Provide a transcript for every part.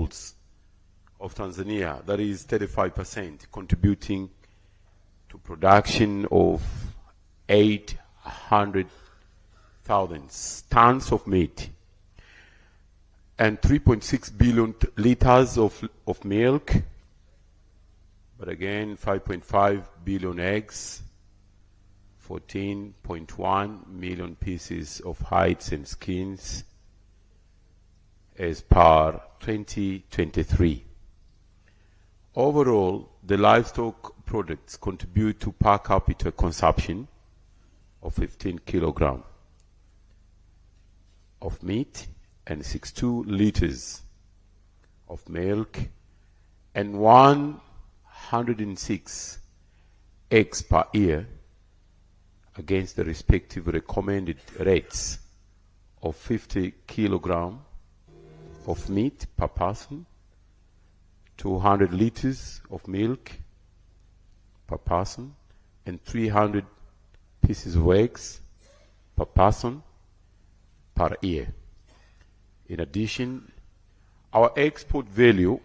households of Tanzania, that is 35%, contributing to production of 800,000 tons of meat and 3.6 billion liters of milk, but again 5.5 billion eggs, 14.1 million pieces of hides and skins as per 2023. Overall, the livestock products contribute to per capita consumption of 15 kilograms of meat and 62 liters of milk and 106 eggs per year, against the respective recommended rates of 50 kilograms of meat per person, 200 liters of milk per person, and 300 pieces of eggs per person per year. In addition, our export value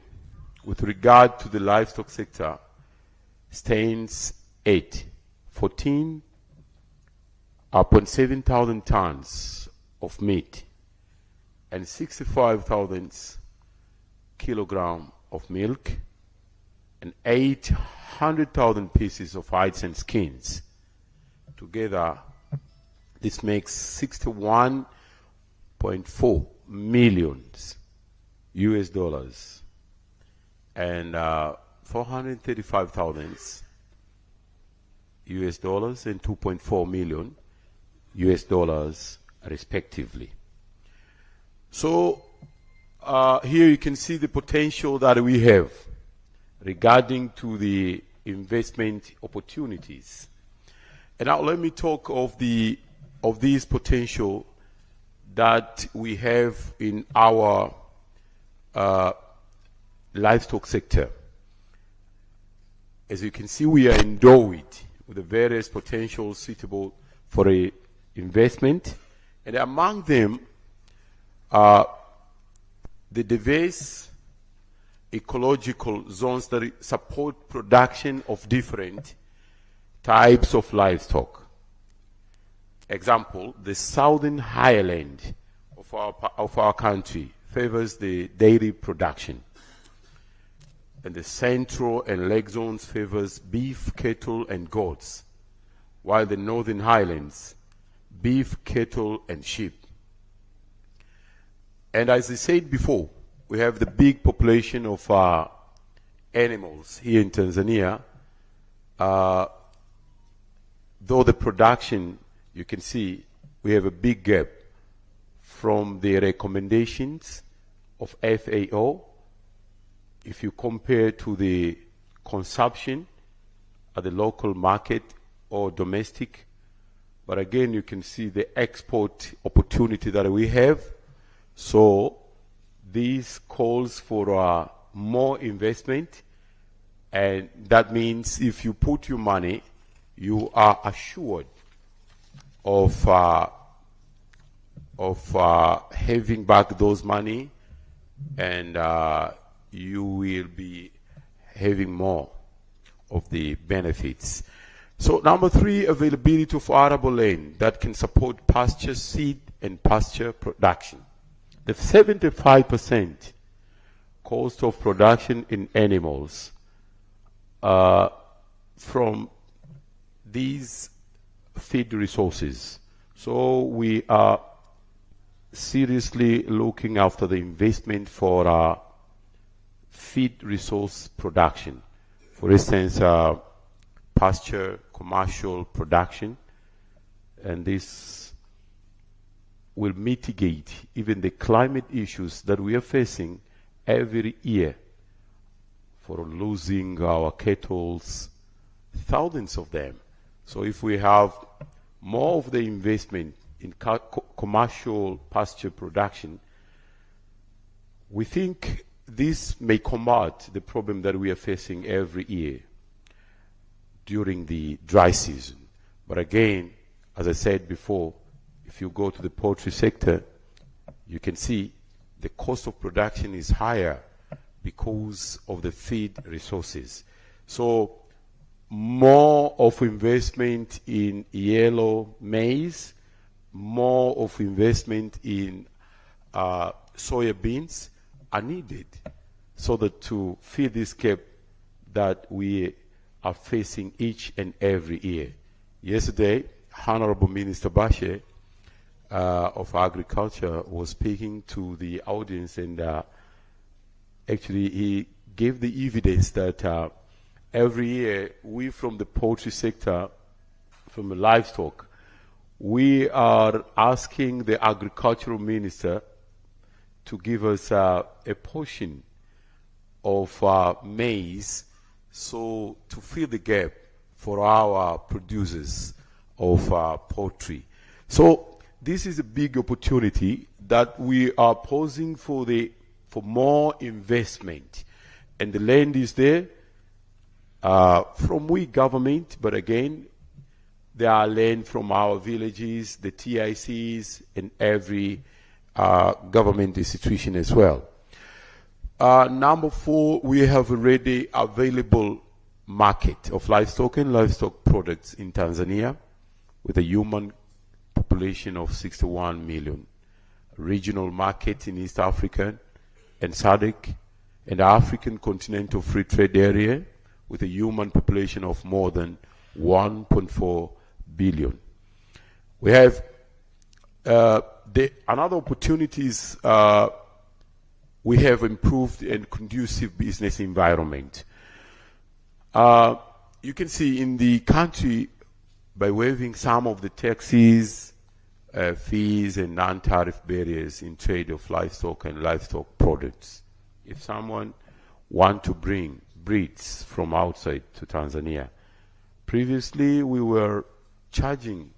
with regard to the livestock sector stands at 14.7 thousand tons of meat and 65,000 kilograms of milk and 800,000 pieces of hides and skins. Together, this makes 61.4 million US dollars and 435,000 US dollars and 2.4 million US dollars respectively. So here you can see the potential that we have regarding to the investment opportunities. And now let me talk of these potential that we have in our livestock sector. As you can see, we are endowed with the various potentials suitable for a investment, and among them are the diverse ecological zones that support production of different types of livestock. Example, the southern highland of our country favors the dairy production, and the central and lake zones favors beef, cattle, and goats, while the northern highlands, beef, cattle, and sheep. And as I said before, we have the big population of animals here in Tanzania. Though the production, you can see, we have a big gap from the recommendations of FAO if you compare to the consumption at the local market or domestic. But again, you can see the export opportunity that we have. So this calls for more investment, and that means if you put your money, you are assured of having back those money, and you will be having more of the benefits. So number 3, availability of arable land that can support pasture, seed, and pasture production. The 75% cost of production in animals from these feed resources. So we are seriously looking after the investment for feed resource production. For instance, pasture, commercial production, and this will mitigate even the climate issues that we are facing every year for losing our cattle, thousands of them. So if we have more of the investment in commercial pasture production, we think this may combat the problem that we are facing every year during the dry season. But again, as I said before, if you go to the poultry sector, you can see the cost of production is higher because of the feed resources. So more of investment in yellow maize, more of investment in soya beans are needed so that to fill this gap that we are facing each and every year. Yesterday, Honorable Minister Bashe of Agriculture was speaking to the audience, and actually he gave the evidence that every year we from the poultry sector, from the livestock, we are asking the agricultural minister to give us a portion of maize, so to fill the gap for our producers of poultry. So this is a big opportunity that we are posing for more investment, and the land is there from we government, but again there are land from our villages, the TICs, and every government institution as well. Number 4, we have already available market of livestock and livestock products in Tanzania with a human population of 61 million. Regional market in East Africa and SADC and the African Continental Free Trade Area with a human population of more than 1.4 billion. We have another opportunities. We have improved and conducive business environment. You can see in the country, by waiving some of the taxes, fees, and non-tariff barriers in trade of livestock and livestock products. If someone want to bring breeds from outside to Tanzania, previously we were charging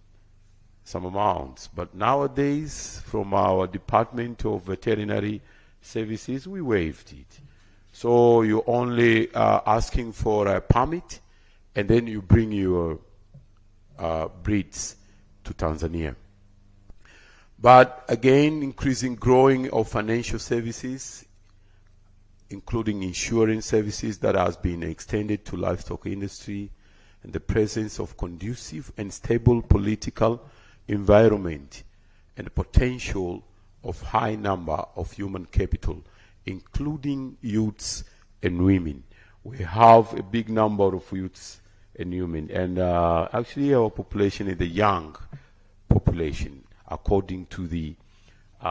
some amounts, but nowadays from our Department of Veterinary Services, we waived it. So you're only asking for a permit, and then you bring your breeds to Tanzania. But again, growing of financial services, including insurance services that has been extended to livestock industry, and the presence of conducive and stable political environment, and the potential of high number of human capital, including youths and women. We have a big number of youths and women, and actually our population is a young population, according to the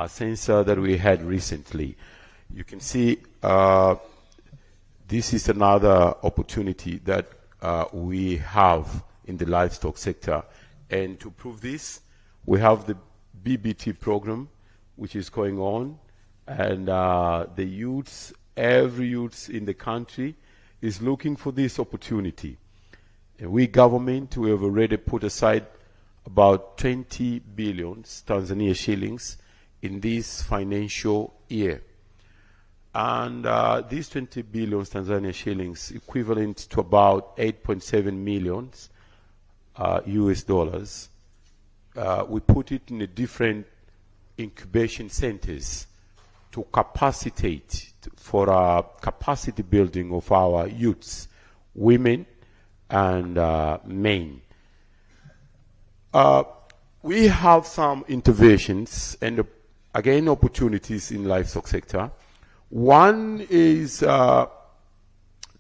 census that we had recently. You can see this is another opportunity that we have in the livestock sector. And to prove this, we have the BBT program, which is going on, and the youths, every youth in the country is looking for this opportunity. And we government, we have already put aside about 20 billion Tanzania shillings in this financial year. And these 20 billion Tanzania shillings, equivalent to about 8.7 million US dollars, we put it in a different incubation centers to capacitate for capacity building of our youths, women, and men. We have some interventions and again opportunities in livestock sector. One is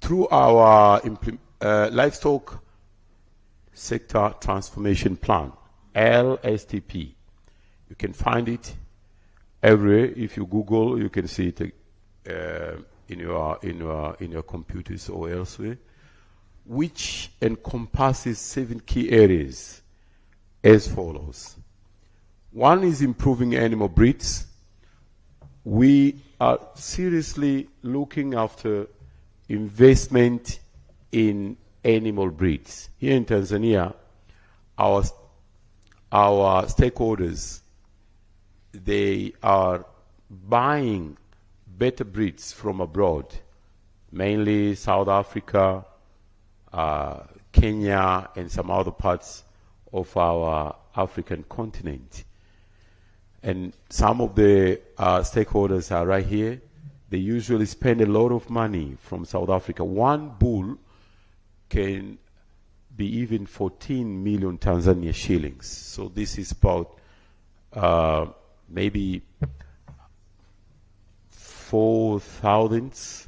through our livestock sector transformation plan, LSTP. You can find it everywhere. If you Google, you can see it in your computers or elsewhere, which encompasses 7 key areas as follows. One is improving animal breeds. We are seriously looking after investment in animal breeds. Here in Tanzania, our stakeholders, they are buying better breeds from abroad, mainly South Africa, Kenya, and some other parts of our African continent. And some of the stakeholders are right here. They usually spend a lot of money from South Africa. One bull can be even 14 million Tanzania shillings. So this is about maybe 4,000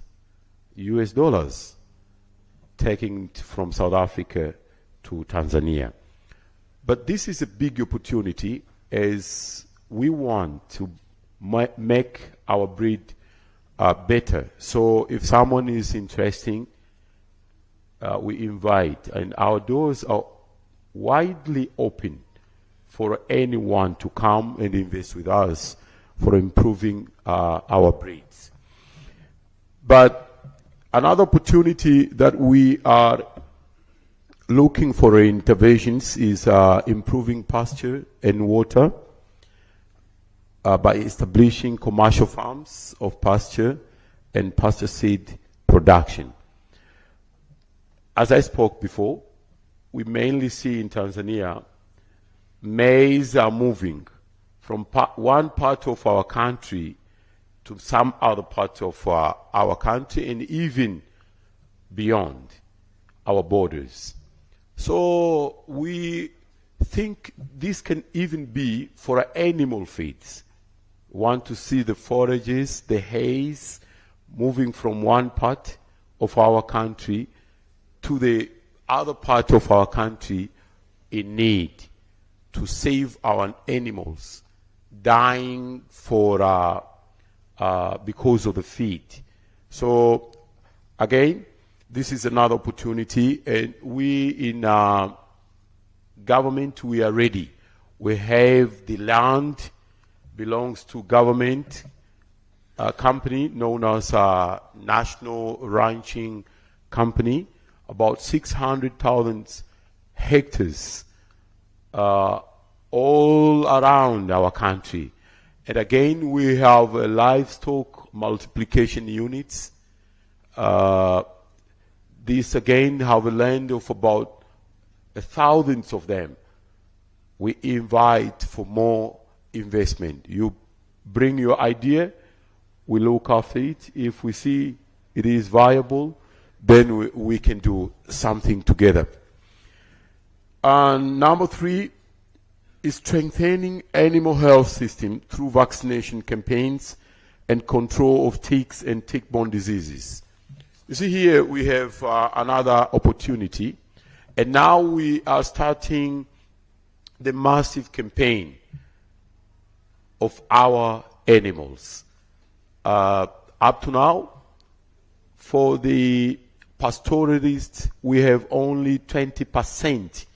US dollars taking from South Africa to Tanzania. But this is a big opportunity as we want to make our breed better. So if someone is interested, we invite, and our doors are widely open for anyone to come and invest with us for improving our breeds. But another opportunity that we are looking for interventions is improving pasture and water by establishing commercial farms of pasture and pasture seed production. As I spoke before, we mainly see in Tanzania, maize are moving from one part of our country to some other part of our country and even beyond our borders. So we think this can even be for animal feeds. Want to see the forages, the hays, moving from one part of our country to the other part of our country in need to save our animals dying for because of the feed. So again, this is another opportunity, and we in government, we are ready. We have the land belongs to government company known as National Ranching Company, about 600,000 hectares all around our country. And again, we have livestock multiplication units. These again have a land of about 1,000 of them. We invite for more investment. You bring your idea, we look after it. If we see it is viable, then we can do something together. And number 3 is strengthening animal health system through vaccination campaigns and control of ticks and tick-borne diseases. You see here we have another opportunity, and now we are starting the massive campaign of our animals. Up to now, for the pastoralists, we have only 20%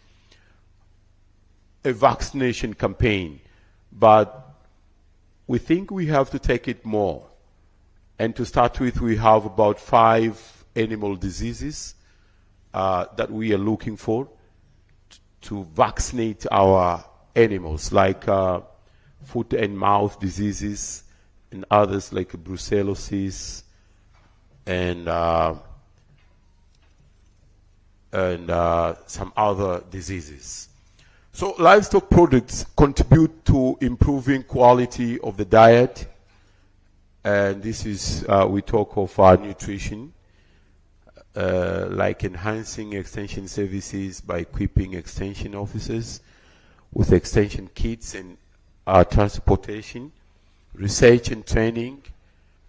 a vaccination campaign, but we think we have to take it more. And to start with, we have about 5 animal diseases that we are looking for to vaccinate our animals, like foot and mouth diseases and others like brucellosis and some other diseases. So livestock products contribute to improving quality of the diet, and this is, we talk of nutrition, like enhancing extension services by equipping extension officers with extension kits and transportation, research and training,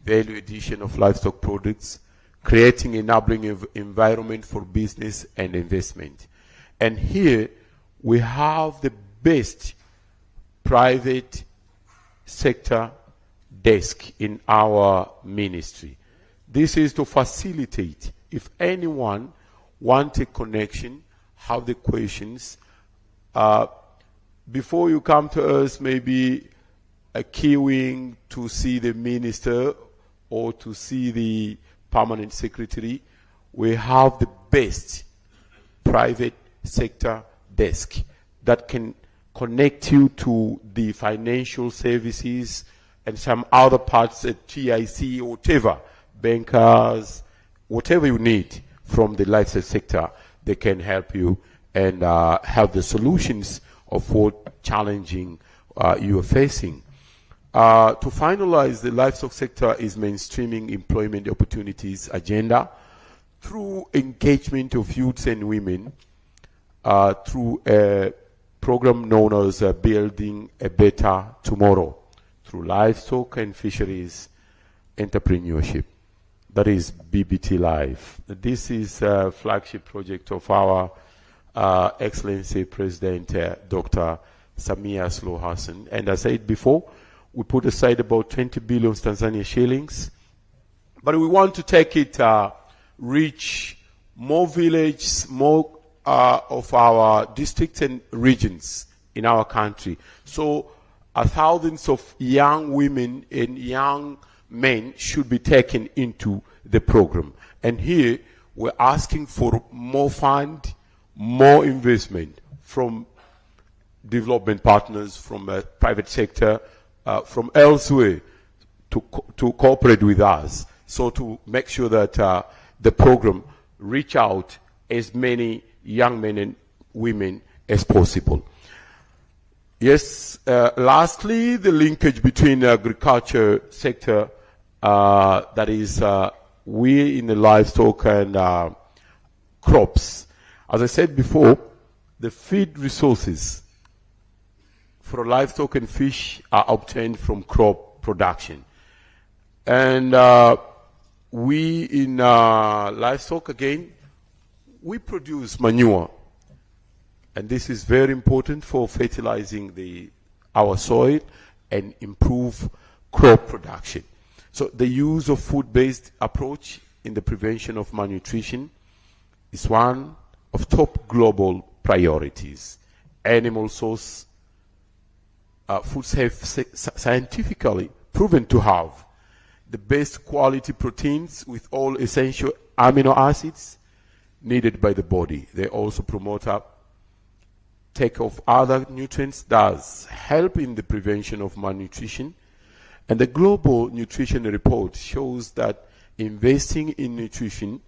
value addition of livestock products, creating enabling environment for business and investment. And here we have the best private sector desk in our ministry. This is to facilitate if anyone wants a connection, have the questions, before you come to us, maybe queuing to see the minister or to see the permanent secretary, we have the best private sector desk that can connect you to the financial services and some other parts at TIC, whatever, bankers, whatever you need from the livestock sector, they can help you and have the solutions of what challenging you are facing. To finalize, the livestock sector is mainstreaming employment opportunities agenda through engagement of youths and women through a program known as Building a Better Tomorrow through livestock and fisheries entrepreneurship. That is BBT Live. This is a flagship project of our Excellency President Dr. Samia Suluhu Hassan. And as I said before, we put aside about 20 billion Tanzania shillings, but we want to take it, reach more villages, more of our districts and regions in our country. So thousands of young women and young men should be taken into the program. And here we're asking for more fund, more investment from development partners, from the private sector, from elsewhere to cooperate with us, so to make sure that the program reach out as many young men and women as possible. Yes, lastly, the linkage between agriculture sector, that is we in the livestock and crops. As I said before, the feed resources for livestock and fish are obtained from crop production. And we in livestock, again, we produce manure. And this is very important for fertilizing our soil and improve crop production. So the use of food-based approach in the prevention of malnutrition is one of top global priorities. Animal source foods have scientifically proven to have the best quality proteins with all essential amino acids needed by the body. They also promote take of other nutrients, thus help in the prevention of malnutrition. And the Global Nutrition Report shows that investing in nutrition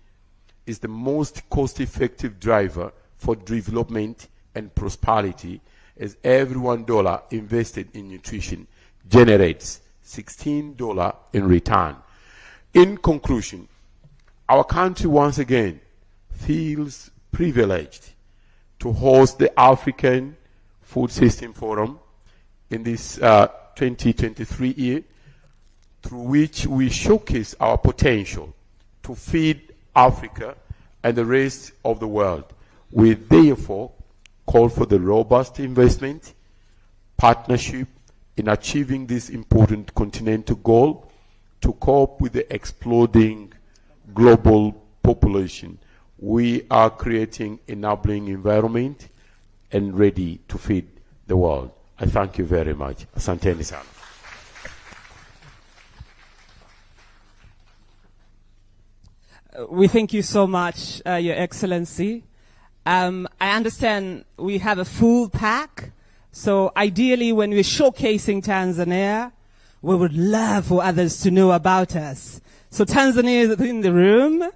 is the most cost-effective driver for development and prosperity, as every $1 invested in nutrition generates $16 in return. In conclusion, our country once again feels privileged to host the African Food System Forum in this 2023 year, through which we showcase our potential to feed Africa and the rest of the world. We therefore call for the robust investment, partnership in achieving this important continental goal to cope with the exploding global population. We are creating enabling environment and ready to feed the world. I thank you very much. Asanteni sana. We thank you so much, Your Excellency. I understand we have a full pack, so ideally when we're showcasing Tanzania, we would love for others to know about us. So Tanzania is in the room.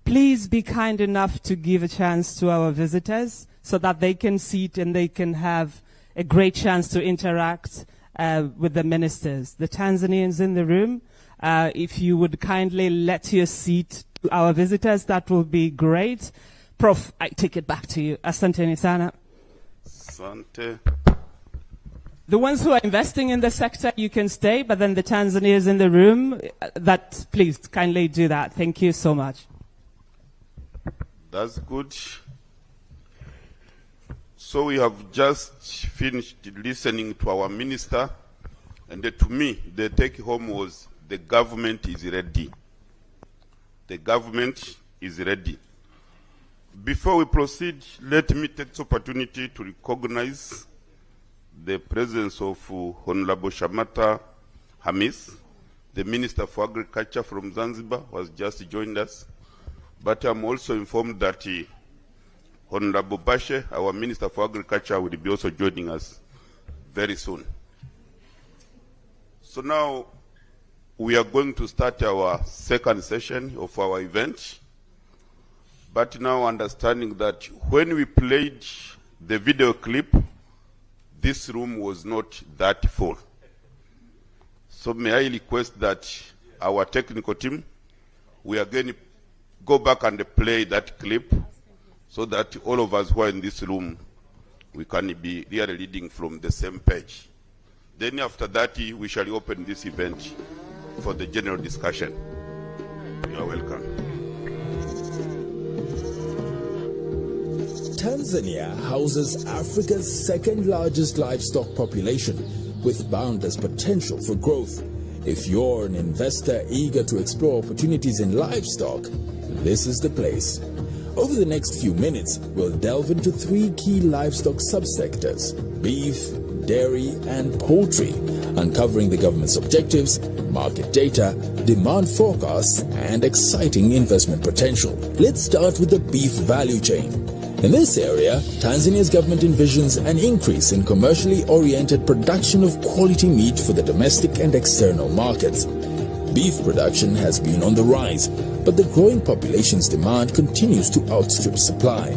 Please be kind enough to give a chance to our visitors so that they can see it and they can have a great chance to interact with the ministers. The Tanzanians in the room, if you would kindly let your seat to our visitors, that will be great. Prof, I take it back to you. Asante sana. Asante. The ones who are investing in the sector, you can stay, but then the Tanzanians in the room, please kindly do that. Thank you so much. That's good. So we have just finished listening to our minister, and to me, the take-home was the government is ready. The government is ready. Before we proceed, let me take this opportunity to recognize the presence of Honorable Shamata Hamis, the Minister for Agriculture from Zanzibar, who has just joined us. But I'm also informed that Honorable Bashe, our Minister for Agriculture, will be also joining us very soon. So now we are going to start our second session of our event. But now understanding that when we played the video clip, this room was not that full. So may I request that our technical team, we again go back and play that clip so that all of us who are in this room, we can be really reading from the same page. Then after that, we shall open this event for the general discussion. You are welcome. Tanzania houses Africa's second largest livestock population, with boundless potential for growth. If you're an investor eager to explore opportunities in livestock, this is the place. Over the next few minutes, we'll delve into 3 key livestock subsectors: beef, dairy, and poultry, uncovering the government's objectives, market data, demand forecasts, and exciting investment potential. Let's start with the beef value chain. In this area, Tanzania's government envisions an increase in commercially oriented production of quality meat for the domestic and external markets. Beef production has been on the rise, but the growing population's demand continues to outstrip supply.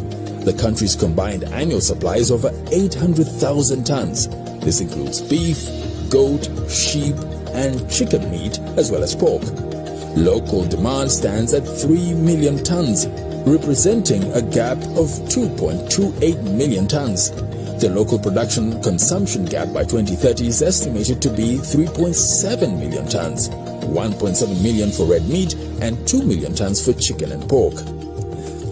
The country's combined annual supply is over 800,000 tons. This includes beef, goat, sheep, and chicken meat, as well as pork. Local demand stands at 3 million tons, representing a gap of 2.28 million tons. The local production consumption gap by 2030 is estimated to be 3.7 million tons, 1.7 million for red meat and 2 million tons for chicken and pork.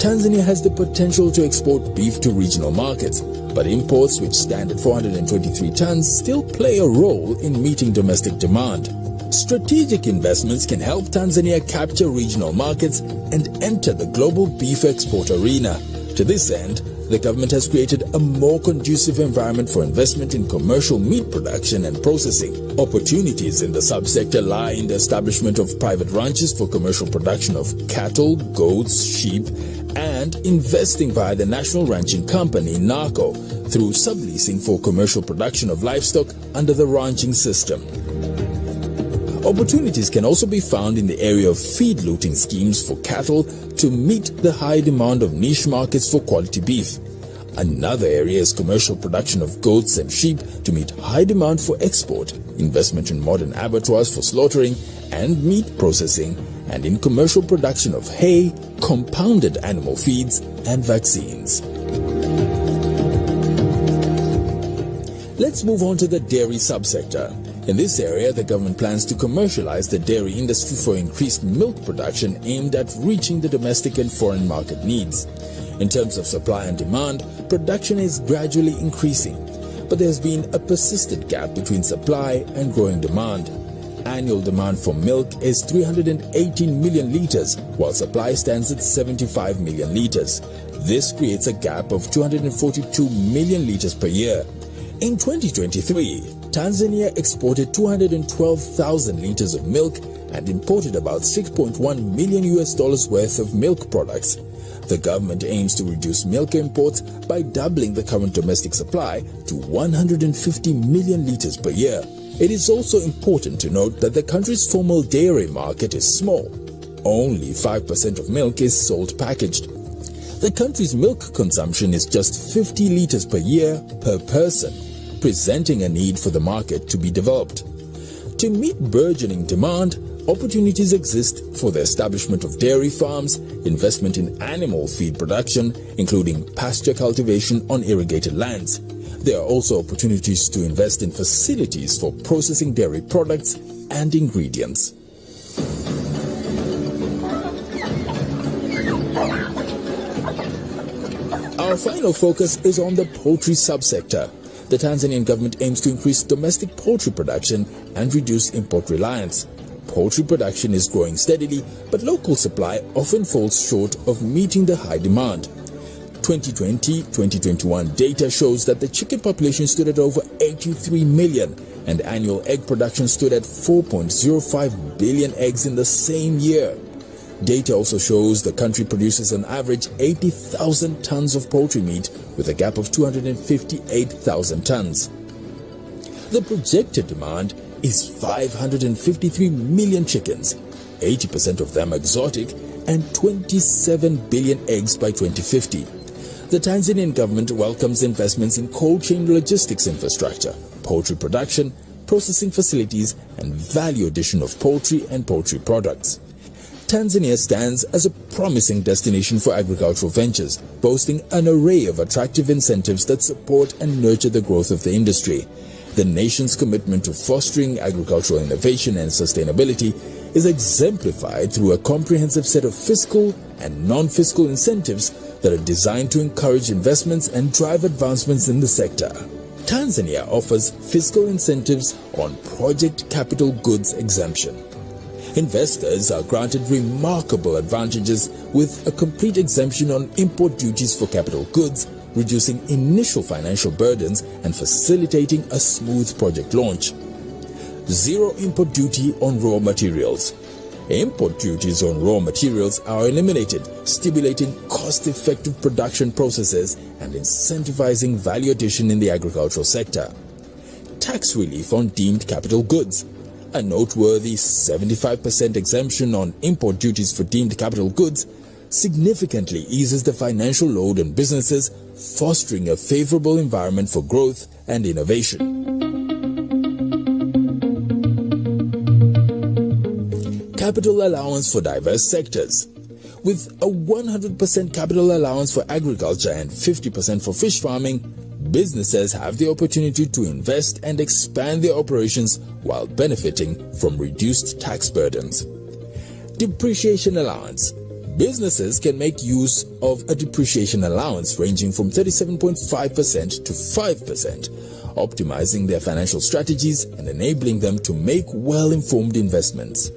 Tanzania has the potential to export beef to regional markets, but imports, which stand at 423 tons, still play a role in meeting domestic demand. Strategic investments can help Tanzania capture regional markets and enter the global beef export arena. To this end, the government has created a more conducive environment for investment in commercial meat production and processing. Opportunities in the subsector lie in the establishment of private ranches for commercial production of cattle, goats, sheep, and investing via the National Ranching Company, NARCO, through subleasing for commercial production of livestock under the ranching system. Opportunities can also be found in the area of feed looting schemes for cattle to meet the high demand of niche markets for quality beef. Another area is commercial production of goats and sheep to meet high demand for export, investment in modern abattoirs for slaughtering and meat processing, and in commercial production of hay, compounded animal feeds, and vaccines. Let's move on to the dairy subsector. In this area, the government plans to commercialize the dairy industry for increased milk production aimed at reaching the domestic and foreign market needs. In terms of supply and demand, production is gradually increasing, but there has been a persistent gap between supply and growing demand. Annual demand for milk is 318 million litres, while supply stands at 75 million litres. This creates a gap of 242 million litres per year. In 2023, Tanzania exported 212,000 litres of milk and imported about $6.1 million worth of milk products. The government aims to reduce milk imports by doubling the current domestic supply to 150 million litres per year. It is also important to note that the country's formal dairy market is small. Only 5% of milk is sold packaged. The country's milk consumption is just 50 litres per year per person, presenting a need for the market to be developed. To meet burgeoning demand, opportunities exist for the establishment of dairy farms, investment in animal feed production, including pasture cultivation on irrigated lands. There are also opportunities to invest in facilities for processing dairy products and ingredients. Our final focus is on the poultry subsector. The Tanzanian government aims to increase domestic poultry production and reduce import reliance. Poultry production is growing steadily, but local supply often falls short of meeting the high demand. 2020-2021 data shows that the chicken population stood at over 83 million and annual egg production stood at 4.05 billion eggs in the same year. Data also shows the country produces on average 80,000 tons of poultry meat with a gap of 258,000 tons. The projected demand is 553 million chickens, 80% of them exotic, and 27 billion eggs by 2050. The Tanzanian government welcomes investments in cold chain logistics infrastructure, poultry production, processing facilities, and value addition of poultry and poultry products. Tanzania stands as a promising destination for agricultural ventures, boasting an array of attractive incentives that support and nurture the growth of the industry. The nation's commitment to fostering agricultural innovation and sustainability is exemplified through a comprehensive set of fiscal and non-fiscal incentives that are designed to encourage investments and drive advancements in the sector. Tanzania offers fiscal incentives on project capital goods exemption. Investors are granted remarkable advantages with a complete exemption on import duties for capital goods, reducing initial financial burdens and facilitating a smooth project launch. Zero import duty on raw materials. Import duties on raw materials are eliminated, stimulating cost-effective production processes and incentivizing value addition in the agricultural sector. Tax relief on deemed capital goods. A noteworthy 75% exemption on import duties for deemed capital goods significantly eases the financial load on businesses, fostering a favorable environment for growth and innovation. Capital allowance for diverse sectors. With a 100% capital allowance for agriculture and 50% for fish farming, businesses have the opportunity to invest and expand their operations while benefiting from reduced tax burdens. Depreciation allowance. Businesses can make use of a depreciation allowance ranging from 37.5% to 5%, optimizing their financial strategies and enabling them to make well-informed investments.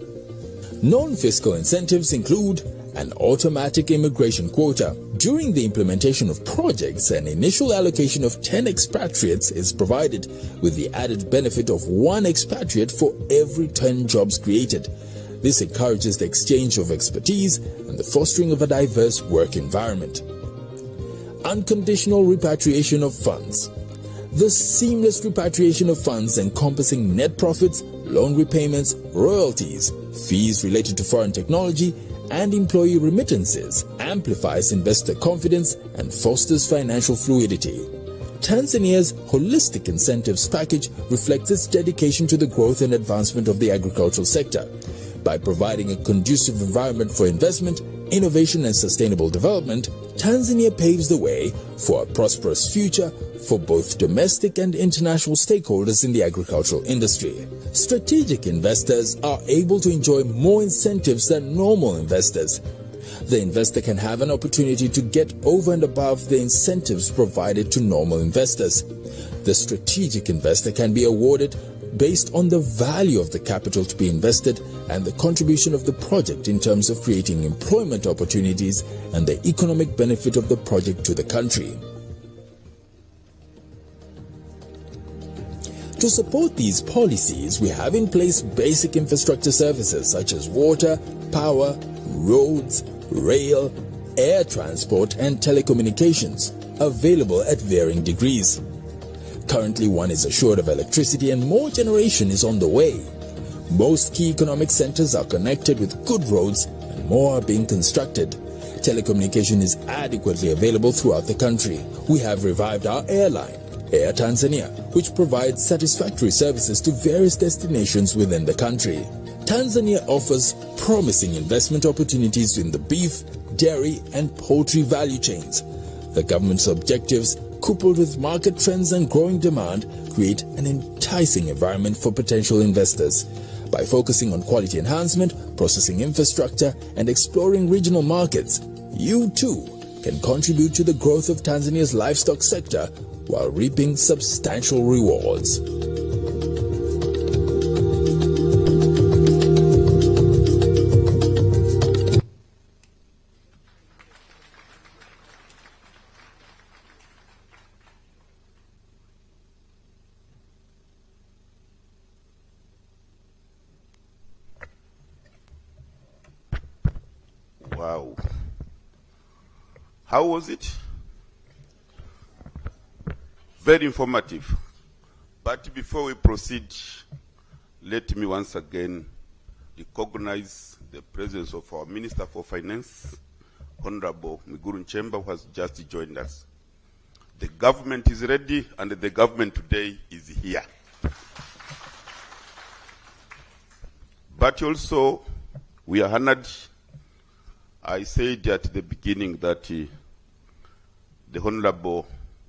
Non-fiscal incentives include an automatic immigration quota. During the implementation of projects, an initial allocation of 10 expatriates is provided, with the added benefit of 1 expatriate for every 10 jobs created. This encourages the exchange of expertise and the fostering of a diverse work environment. Unconditional repatriation of funds. The seamless repatriation of funds encompassing net profits, loan repayments, royalties, fees related to foreign technology, and employee remittances amplifies investor confidence and fosters financial fluidity. Tanzania's holistic incentives package reflects its dedication to the growth and advancement of the agricultural sector. By providing a conducive environment for investment, innovation, and sustainable development, Tanzania paves the way for a prosperous future for both domestic and international stakeholders in the agricultural industry. Strategic investors are able to enjoy more incentives than normal investors. The investor can have an opportunity to get over and above the incentives provided to normal investors. The strategic investor can be awarded based on the value of the capital to be invested and the contribution of the project in terms of creating employment opportunities and the economic benefit of the project to the country. To support these policies, we have in place basic infrastructure services such as water, power, roads, rail, air transport, and telecommunications, available at varying degrees. Currently, one is assured of electricity and more generation is on the way. Most key economic centers are connected with good roads and more are being constructed. Telecommunication is adequately available throughout the country. We have revived our airline, Air Tanzania, which provides satisfactory services to various destinations within the country. Tanzania offers promising investment opportunities in the beef, dairy, and poultry value chains. The government's objectives, coupled with market trends and growing demand, create an enticing environment for potential investors. By focusing on quality enhancement, processing infrastructure, and exploring regional markets, you too can contribute to the growth of Tanzania's livestock sector while reaping substantial rewards. Wow. How was it? Very informative. But before we proceed, let me once again recognize the presence of our Minister for Finance, Honorable Mwigulu, who has just joined us. The government is ready, and the government today is here. But also, we are honored. I said at the beginning that the Honorable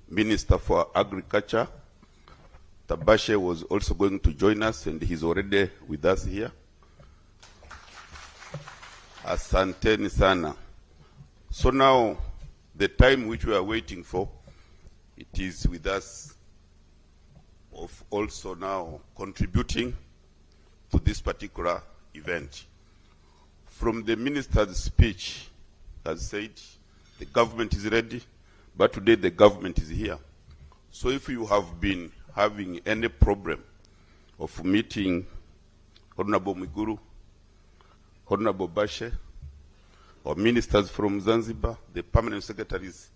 Minister for Agriculture, Bashe, was also going to join us, and he's already with us here. Asanteni sana. So now, the time which we are waiting for, it is with us of also now contributing to this particular event. From the minister's speech, as said, the government is ready, but today the government is here. So if you have been having any problem of meeting Honorable Mwigulu, Honorable Bashe, or ministers from Zanzibar, the permanent secretaries,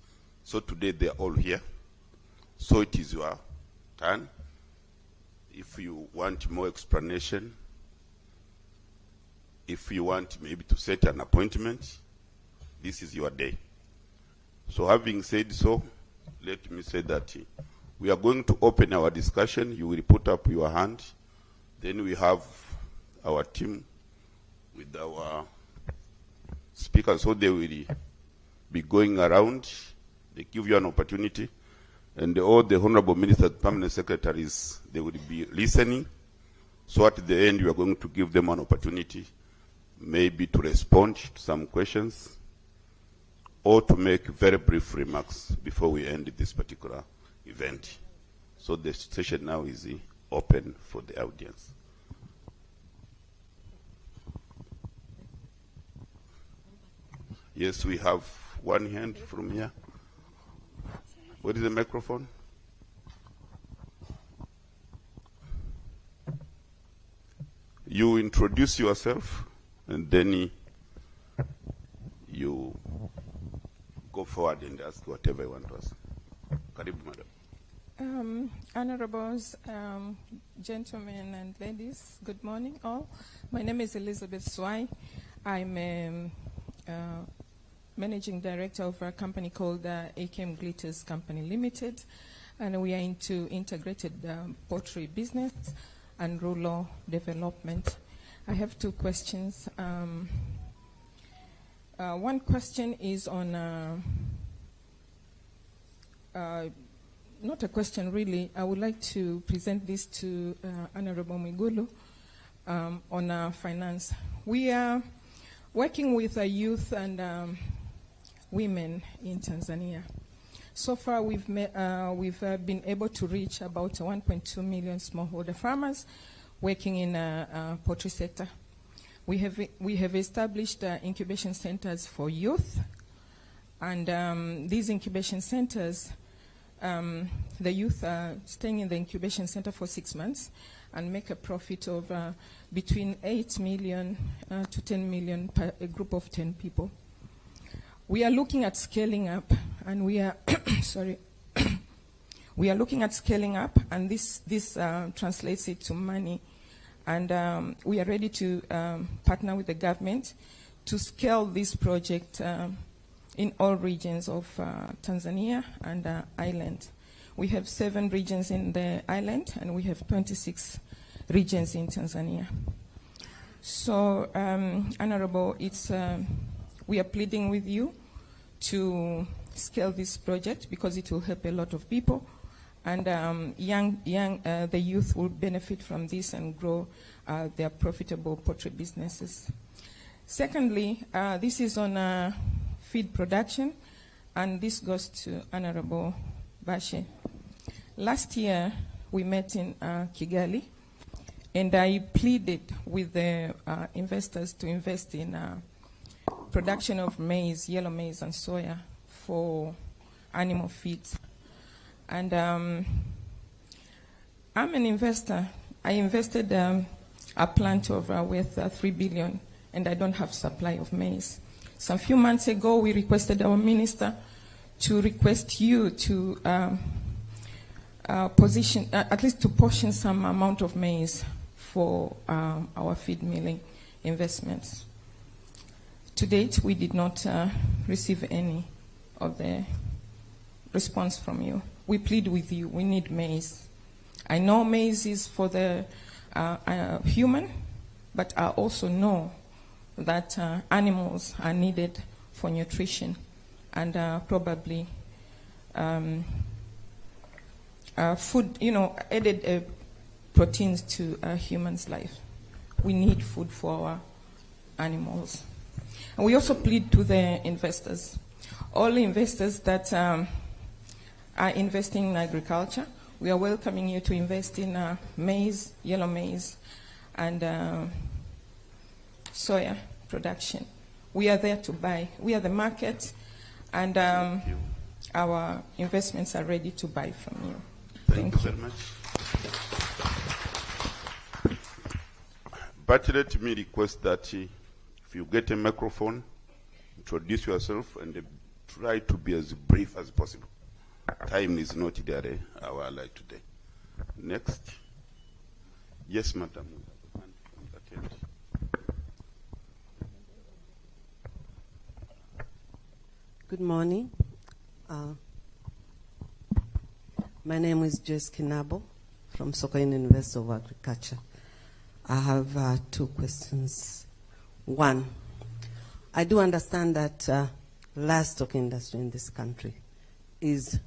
so today they are all here. So it is your turn. If you want more explanation, if you want maybe to set an appointment, this is your day. So having said so, let me say that we are going to open our discussion. You will put up your hand. Then we have our team with our speakers, so they will be going around. They give you an opportunity. And all the honorable ministers, permanent secretaries, they will be listening. So at the end, we are going to give them an opportunity maybe to respond to some questions or to make very brief remarks before we end this particular event. So the session now is open for the audience. Yes, we have one hand from here. What is the microphone? You introduce yourself, and then you go forward and ask whatever you want to ask. Karibu, madam. Honorables, gentlemen and ladies, good morning all. My name is Elizabeth Swai. I'm a managing director of a company called AKM Glitters Company Limited, and we are into integrated poultry business and rural development. I have two questions. One question is on, not a question really, I would like to present this to Honorable Mwigulu on finance. We are working with youth and women in Tanzania. So far, we've been able to reach about 1.2 million smallholder farmers working in poultry sector. We have established incubation centers for youth, and these incubation centers, the youth are staying in the incubation center for 6 months and make a profit of between 8 million to 10 million per a group of 10 people. We are looking at scaling up, and we are sorry. We are looking at scaling up, and this translates it to money. And we are ready to partner with the government to scale this project in all regions of Tanzania and island. We have 7 regions in the island, and we have 26 regions in Tanzania. So, Honorable, we are pleading with you to scale this project because it will help a lot of people, and the youth will benefit from this and grow their profitable poultry businesses. Secondly, this is on feed production, and this goes to Honorable Bashe. Last year, we met in Kigali, and I pleaded with the investors to invest in production of maize, yellow maize, and soya for animal feeds. And I'm an investor. I invested a plant of worth 3 billion, and I don't have supply of maize. Some few months ago, we requested our minister to request you to position, at least to portion some amount of maize for our feed milling investments. To date, we did not receive any of the response from you. We plead with you, we need maize. I know maize is for the human, but I also know that animals are needed for nutrition and probably food, added proteins to a human's life. We need food for our animals. And we also plead to the investors. All investors that are investing in agriculture, we are welcoming you to invest in maize, yellow maize, and soya production. We are there to buy. We are the market, and our investments are ready to buy from you. Thank you very much. But let me request that if you get a microphone, introduce yourself and try to be as brief as possible. Time is not there, our light today. Next. Yes, madam. Good morning. My name is Joyce Kinabo from Sokoine University of Agriculture. I have two questions. One, I do understand that livestock industry in this country is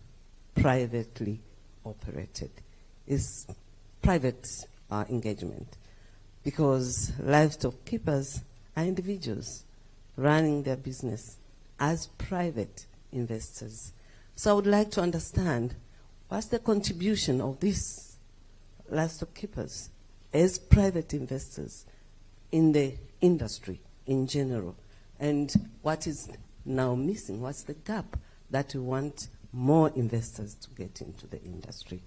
privately operated. It's private engagement because livestock keepers are individuals running their business as private investors. So I would like to understand what's the contribution of these livestock keepers as private investors in the industry in general, and what is now missing? What's the gap that we want more investors to get into the industry?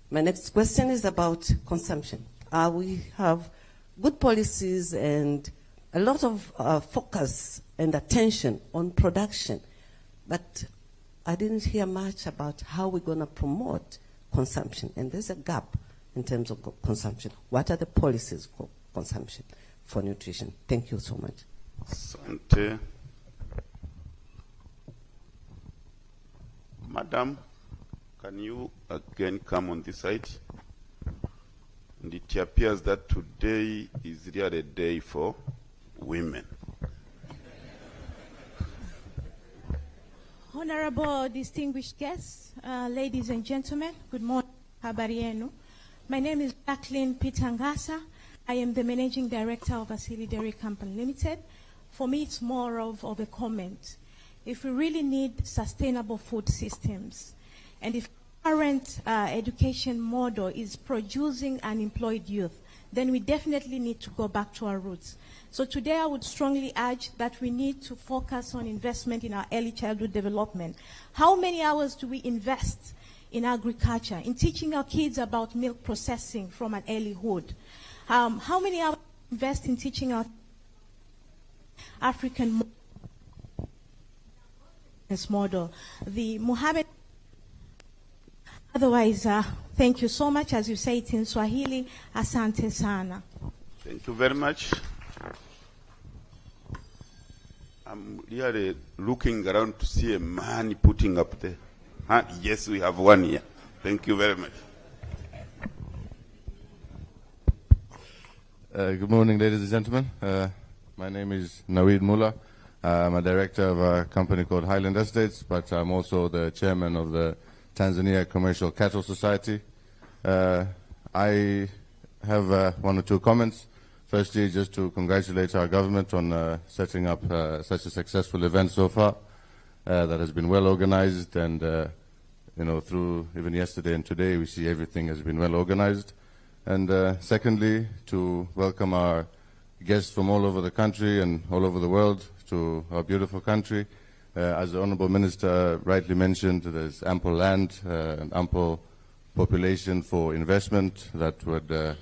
My next question is about consumption. We have good policies and a lot of focus and attention on production, but I didn't hear much about how we're going to promote consumption, and there's a gap in terms of consumption. What are the policies for consumption, for nutrition? Thank you so much. Asante. Madam, can you again come on this side? And it appears that today is really a day for women. Honorable distinguished guests, ladies and gentlemen, good morning. Habari yenu. My name is Jacqueline Pitangasa. I am the Managing Director of Waziri Dairy Company Limited. For me, it's more of a comment. If we really need sustainable food systems, and if current education model is producing unemployed youth, then we definitely need to go back to our roots. So today I would strongly urge that we need to focus on investment in our early childhood development. How many hours do we invest in agriculture, in teaching our kids about milk processing from an early hood? How many hours do we invest in teaching our African model? The Muhammad. Otherwise, thank you so much. As you say it in Swahili, asante sana. Thank you very much. I'm really looking around to see a man putting up there. Yes, we have one here. Thank you very much. Good morning, ladies and gentlemen. My name is Naweed Mullah. I'm a director of a company called Highland Estates, but I'm also the chairman of the Tanzania Commercial Cattle Society. I have one or two comments. Firstly, just to congratulate our government on setting up such a successful event so far that has been well organized, and through even yesterday and today, we see everything has been well organized. And secondly, to welcome our guests from all over the country and all over the world to our beautiful country. As the Honorable Minister rightly mentioned, there's ample land and ample population for investment that would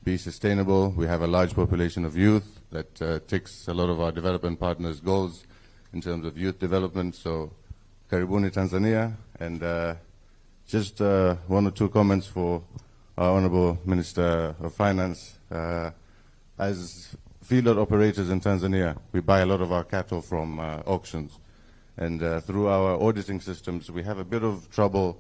be sustainable. We have a large population of youth that ticks a lot of our development partners' goals in terms of youth development. So, karibuni Tanzania. And just one or two comments for our Honorable Minister of Finance. As feedlot operators in Tanzania, we buy a lot of our cattle from auctions. And through our auditing systems, we have a bit of trouble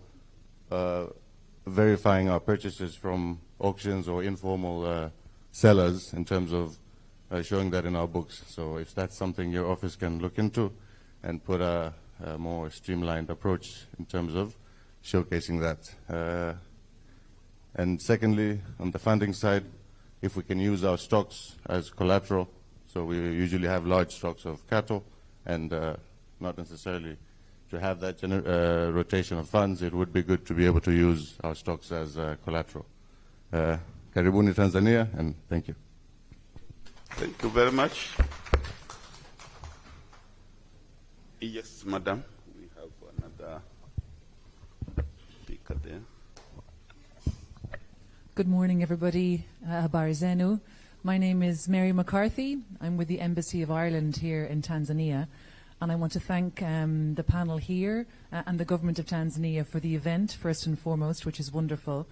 verifying our purchases from auctions or informal sellers in terms of showing that in our books. So if that's something your office can look into and put a more streamlined approach in terms of showcasing that. And secondly, on the funding side, if we can use our stocks as collateral, so we usually have large stocks of cattle, and not necessarily to have that rotation of funds, it would be good to be able to use our stocks as collateral. Karibuni Tanzania, and thank you. Thank you very much. Yes, madam. We have another speaker there. Good morning, everybody. Habari zenu. My name is Mary McCarthy. I'm with the Embassy of Ireland here in Tanzania. And I want to thank the panel here and the government of Tanzania for the event, first and foremost, which is wonderful.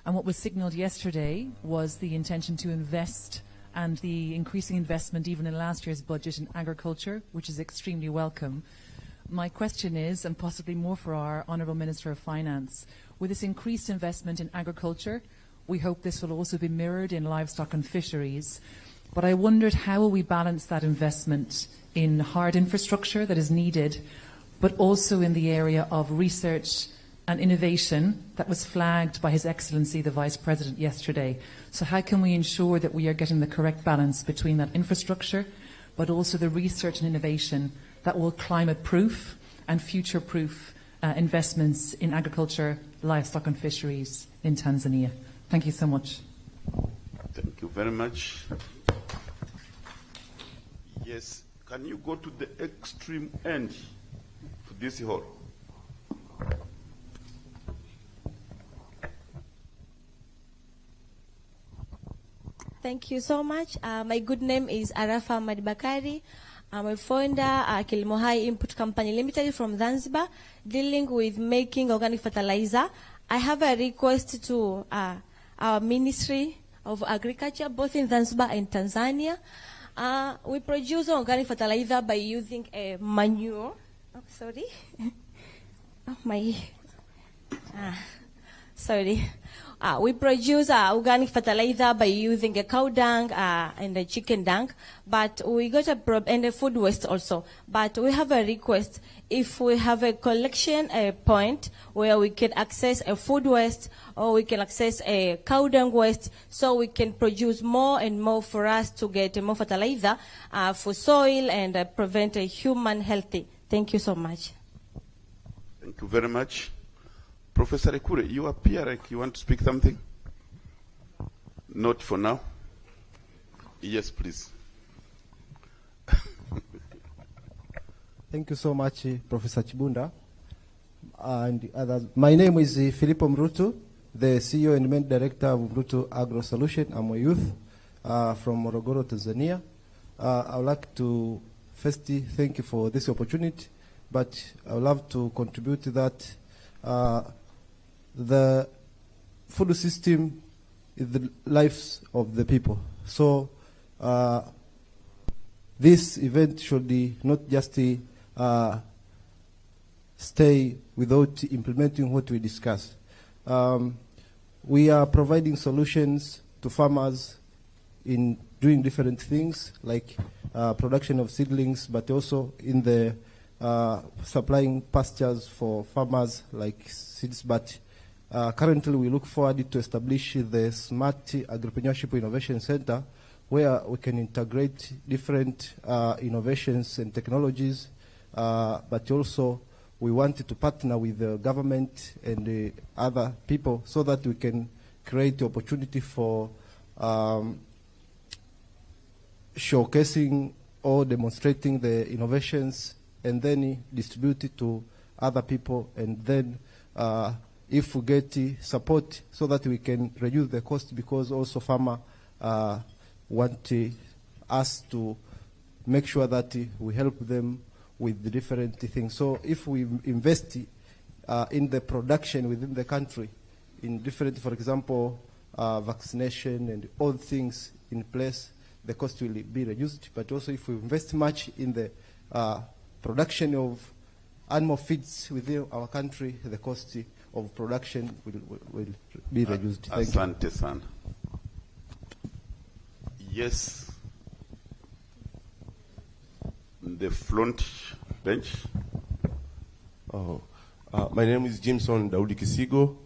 And what was signalled yesterday was the intention to invest and the increasing investment even in last year's budget in agriculture, which is extremely welcome. My question is, and possibly more for our Honourable Minister of Finance, with this increased investment in agriculture, we hope this will also be mirrored in livestock and fisheries. But I wondered, how will we balance that investment in hard infrastructure that is needed, but also in the area of research and innovation that was flagged by His Excellency the Vice President yesterday? So how can we ensure that we are getting the correct balance between that infrastructure, but also the research and innovation that will climate-proof and future-proof investments in agriculture, livestock and fisheries in Tanzania? Thank you so much. Thank you very much. Yes, can you go to the extreme end for this hall? Thank you so much. My good name is Arafa Madibakari. I'm a founder at Kilimo Hai Input Company Limited from Zanzibar, dealing with making organic fertilizer. I have a request to our Ministry of Agriculture, both in Zanzibar and Tanzania. We produce organic fertilizer by using a manure. Oh, sorry. Sorry. We produce organic fertilizer by using a cow dung and a chicken dung, but we got and a food waste also. But we have a request: if we have a collection point where we can access a food waste or we can access a cow dung waste, so we can produce more and more for us to get more fertilizer for soil and prevent human healthy. Thank you so much. Thank you very much. Professor Ekure, you appear like you want to speak something? Not for now. Yes, please. Thank you so much, Professor Chibunda and others. My name is Filippo Mrutu, the CEO and main director of Mrutu Agro Solution. I'm a youth from Morogoro, Tanzania. I would like to firstly thank you for this opportunity, but I would love to contribute to that. The food system is the lives of the people. So this event should not just stay without implementing what we discuss. We are providing solutions to farmers in doing different things, like production of seedlings, but also in the supplying pastures for farmers like seeds. But currently, we look forward to establish the Smart Agripreneurship Innovation Center, where we can integrate different innovations and technologies, but also we wanted to partner with the government and the other people so that we can create the opportunity for showcasing or demonstrating the innovations and then distribute it to other people, and then if we get support so that we can reduce the cost, because also farmers want us to make sure that we help them with the different things. So if we invest in the production within the country, in different, for example, vaccination and all things in place, the cost will be reduced. But also if we invest much in the production of animal feeds within our country, the cost of production will be reduced. Thank you. Asante sana. Yes. The front bench. My name is Jameson Daudi Kisigo.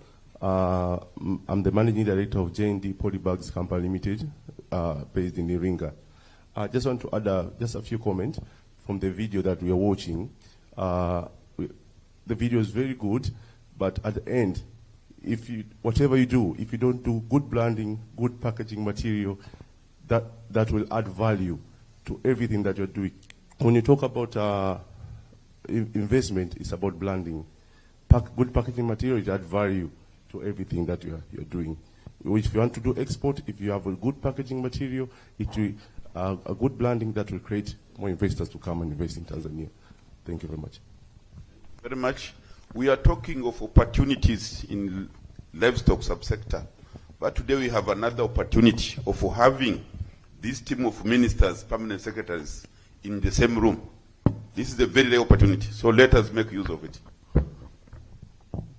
I'm the managing director of J&D Polybags Company Limited, based in Iringa. I just want to add just a few comments from the video that we are watching. The video is very good, but at the end, whatever you do, if you don't do good branding, good packaging material, that will add value to everything that you're doing. When you talk about investment, it's about branding. Good packaging material, it adds value to everything that you're doing. If you want to do export, if you have a good packaging material, it will a good branding that will create more investors to come and invest in Tanzania. Thank you very much. Very much. We are talking of opportunities in livestock subsector, but today we have another opportunity of having this team of ministers, permanent secretaries in the same room. This is a very rare opportunity, so let us make use of it.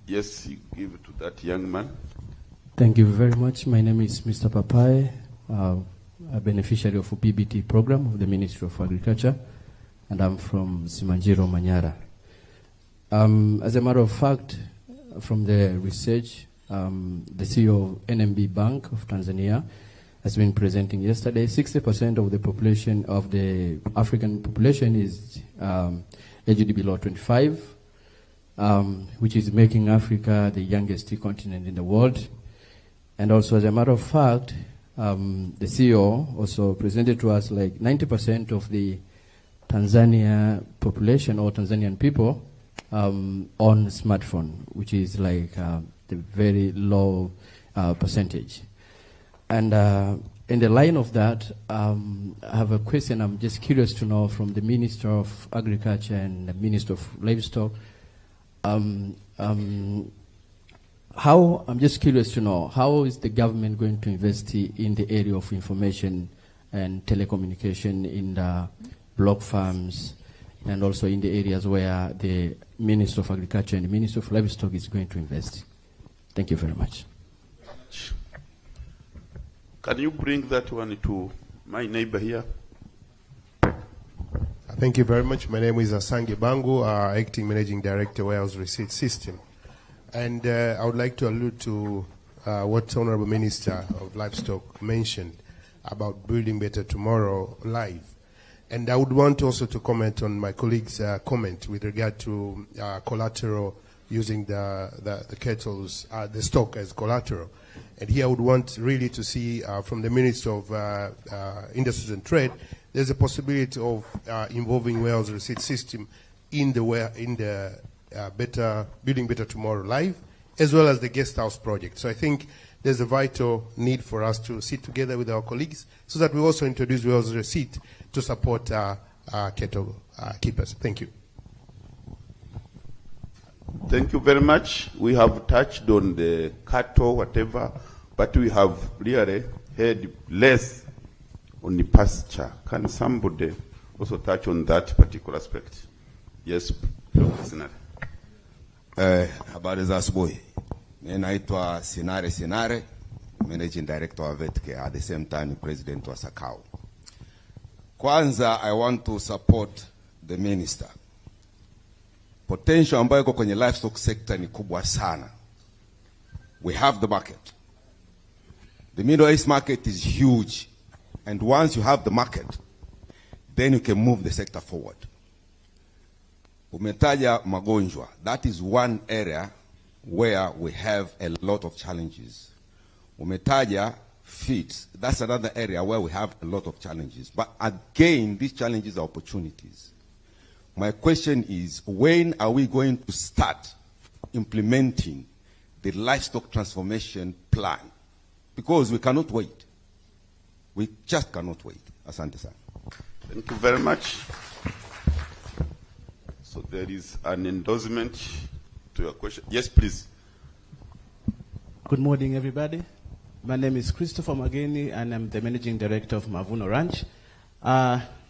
Yes, you give it to that young man. Thank you very much. My name is Mr. Papai, a beneficiary of a PBT program of the Ministry of Agriculture, and I'm from Simanjiro, Manyara. As a matter of fact, from the research, the CEO of NMB Bank of Tanzania has been presenting yesterday, 60% of the population of the African population is aged below 25, which is making Africa the youngest continent in the world. And also, as a matter of fact, the CEO also presented to us like 90% of the Tanzania population or Tanzanian people on smartphone, which is like the very low percentage. And in the line of that, I have a question. I'm just curious to know from the Minister of Agriculture and the Minister of Livestock, I'm just curious to know, how is the government going to invest in the area of information and telecommunication in the block farms and also in the areas where the Minister of Agriculture and the Minister of Livestock is going to invest? Thank you very much. Can you bring that one to my neighbor here? Thank you very much. My name is Asange Bangu, Acting Managing Director, Warehouse Receipt System. And I would like to allude to what Honorable Minister of Livestock mentioned about building better tomorrow live. And I would want also to comment on my colleague's comment with regard to collateral, using the kettles, the stock as collateral. And here I would want really to see from the Minister of Industries and Trade, there's a possibility of involving warehouse receipt system in the Building Better Tomorrow Live, as well as the guest house project. So I think there's a vital need for us to sit together with our colleagues so that we also introduce warehouse receipt to support cattle keepers. Thank you. Thank you very much. We have touched on the cattle, whatever, but we have really heard less on the pasture. Can somebody also touch on that particular aspect? Yes, Professor. Habari za asubuhi. Mimi naitwa Sinare, Managing Director wa Wenzake, at the same time President wa Sakao. Kwanza, I want to support the Minister. Potential ambayo iko kwenye livestock sector ni kubwa sana. We have the market. The Middle East market is huge. And once you have the market, then you can move the sector forward. Umetaja magonjwa. That is one area where we have a lot of challenges. Umetaja feeds. That's another area where we have a lot of challenges. But again, these challenges are opportunities. My question is, when are we going to start implementing the livestock transformation plan? Because we cannot wait. We just cannot wait. Asante sana. Thank you very much. So there is an endorsement to your question. Yes, please. Good morning, everybody. My name is Christopher Mageni, and I'm the Managing Director of Mavuno Ranch.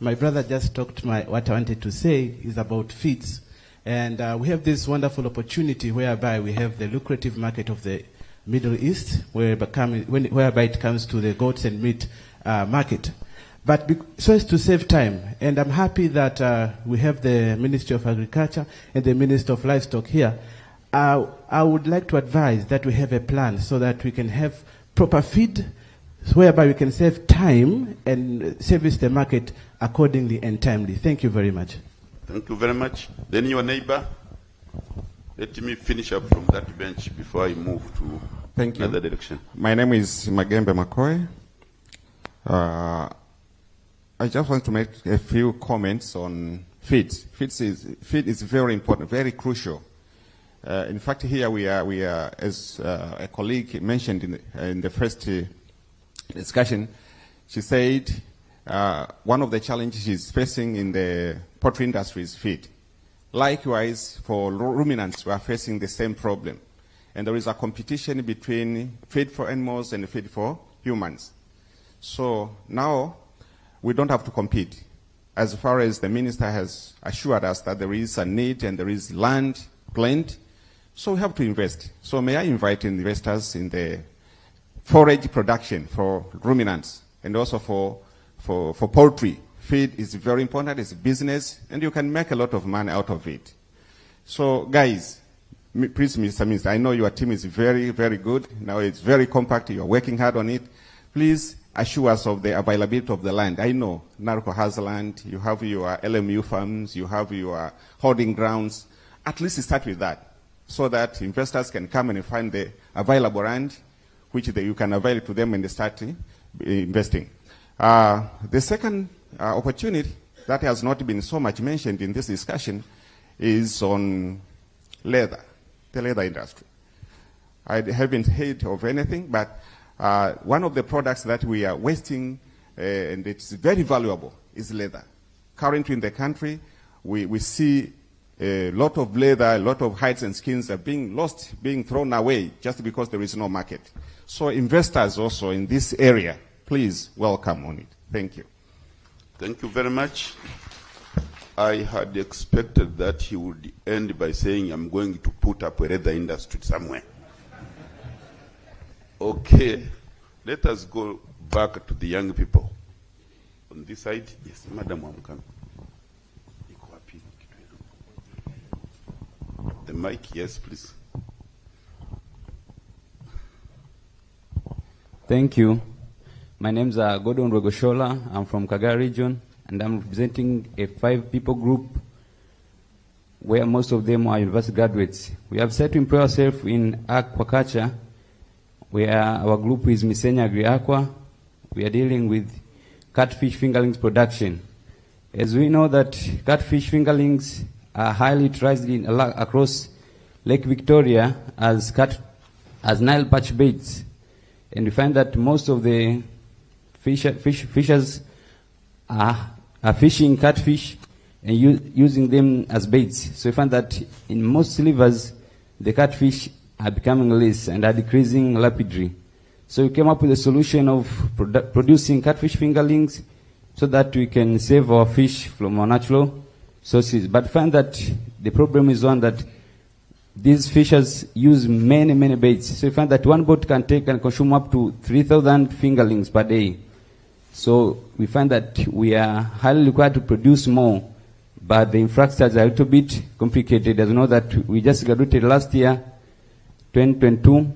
My brother just talked what I wanted to say is about feeds. And we have this wonderful opportunity whereby we have the lucrative market of the Middle East, whereby it comes to the goats and meat market. But so as to save time, and I'm happy that we have the Ministry of Agriculture and the Minister of Livestock here, I would like to advise that we have a plan so that we can have proper feed, whereby we can save time and service the market accordingly and timely. Thank you very much. Thank you very much. Then your neighbor. Let me finish up from that bench before I move to another direction. My name is Magembe Makoe. I just want to make a few comments on feed. Feed is very important, very crucial. In fact, here we are, as a colleague mentioned in the first discussion, she said one of the challenges she's facing in the poultry industry is feed. Likewise, for ruminants, we are facing the same problem. And there is a competition between feed for animals and feed for humans. So now we don't have to compete. As far as the minister has assured us that there is a need and there is land, plant, so we have to invest. So may I invite investors in the forage production for ruminants and also for poultry. Feed is very important, it's a business, and you can make a lot of money out of it. So guys, please, Mr. Minister, I know your team is very, very good. Now it's very compact, you're working hard on it. Please assure us of the availability of the land. I know Narco has land, you have your LMU farms, you have your holding grounds. At least start with that, so that investors can come and find the available land, which you can avail to them and they start investing. The second opportunity that has not been so much mentioned in this discussion is on leather, the leather industry. I haven't heard of anything, but one of the products that we are wasting, and it's very valuable, is leather. Currently in the country, we see a lot of leather, a lot of hides and skins are being lost, being thrown away, just because there is no market. So investors also in this area, please welcome on it. Thank you. Thank you very much. I had expected that he would end by saying, I'm going to put up a leather industry somewhere. Okay, let us go back to the young people. On this side, yes, Madam Wamkam. The mic, yes, please. Thank you. My name is Gordon Rogoshola. I'm from Kagera region, and I'm representing a 5-people group where most of them are university graduates. We have set to employ ourselves in aquaculture, where our group is Misenya Agri-Aqua. We are dealing with catfish fingerlings production. As we know that catfish fingerlings are highly prized across Lake Victoria as Nile perch baits. And we find that most of the fishers are fishing catfish and using them as baits. So we find that in most rivers, the catfish are becoming less and are decreasing rapidly. So we came up with a solution of producing catfish fingerlings so that we can save our fish from our natural sources. But find that the problem is one that these fishers use many, many baits. So we find that one boat can take and consume up to 3,000 fingerlings per day. So we find that we are highly required to produce more, but the infrastructure is a little bit complicated. As you know that we just graduated last year, 2022,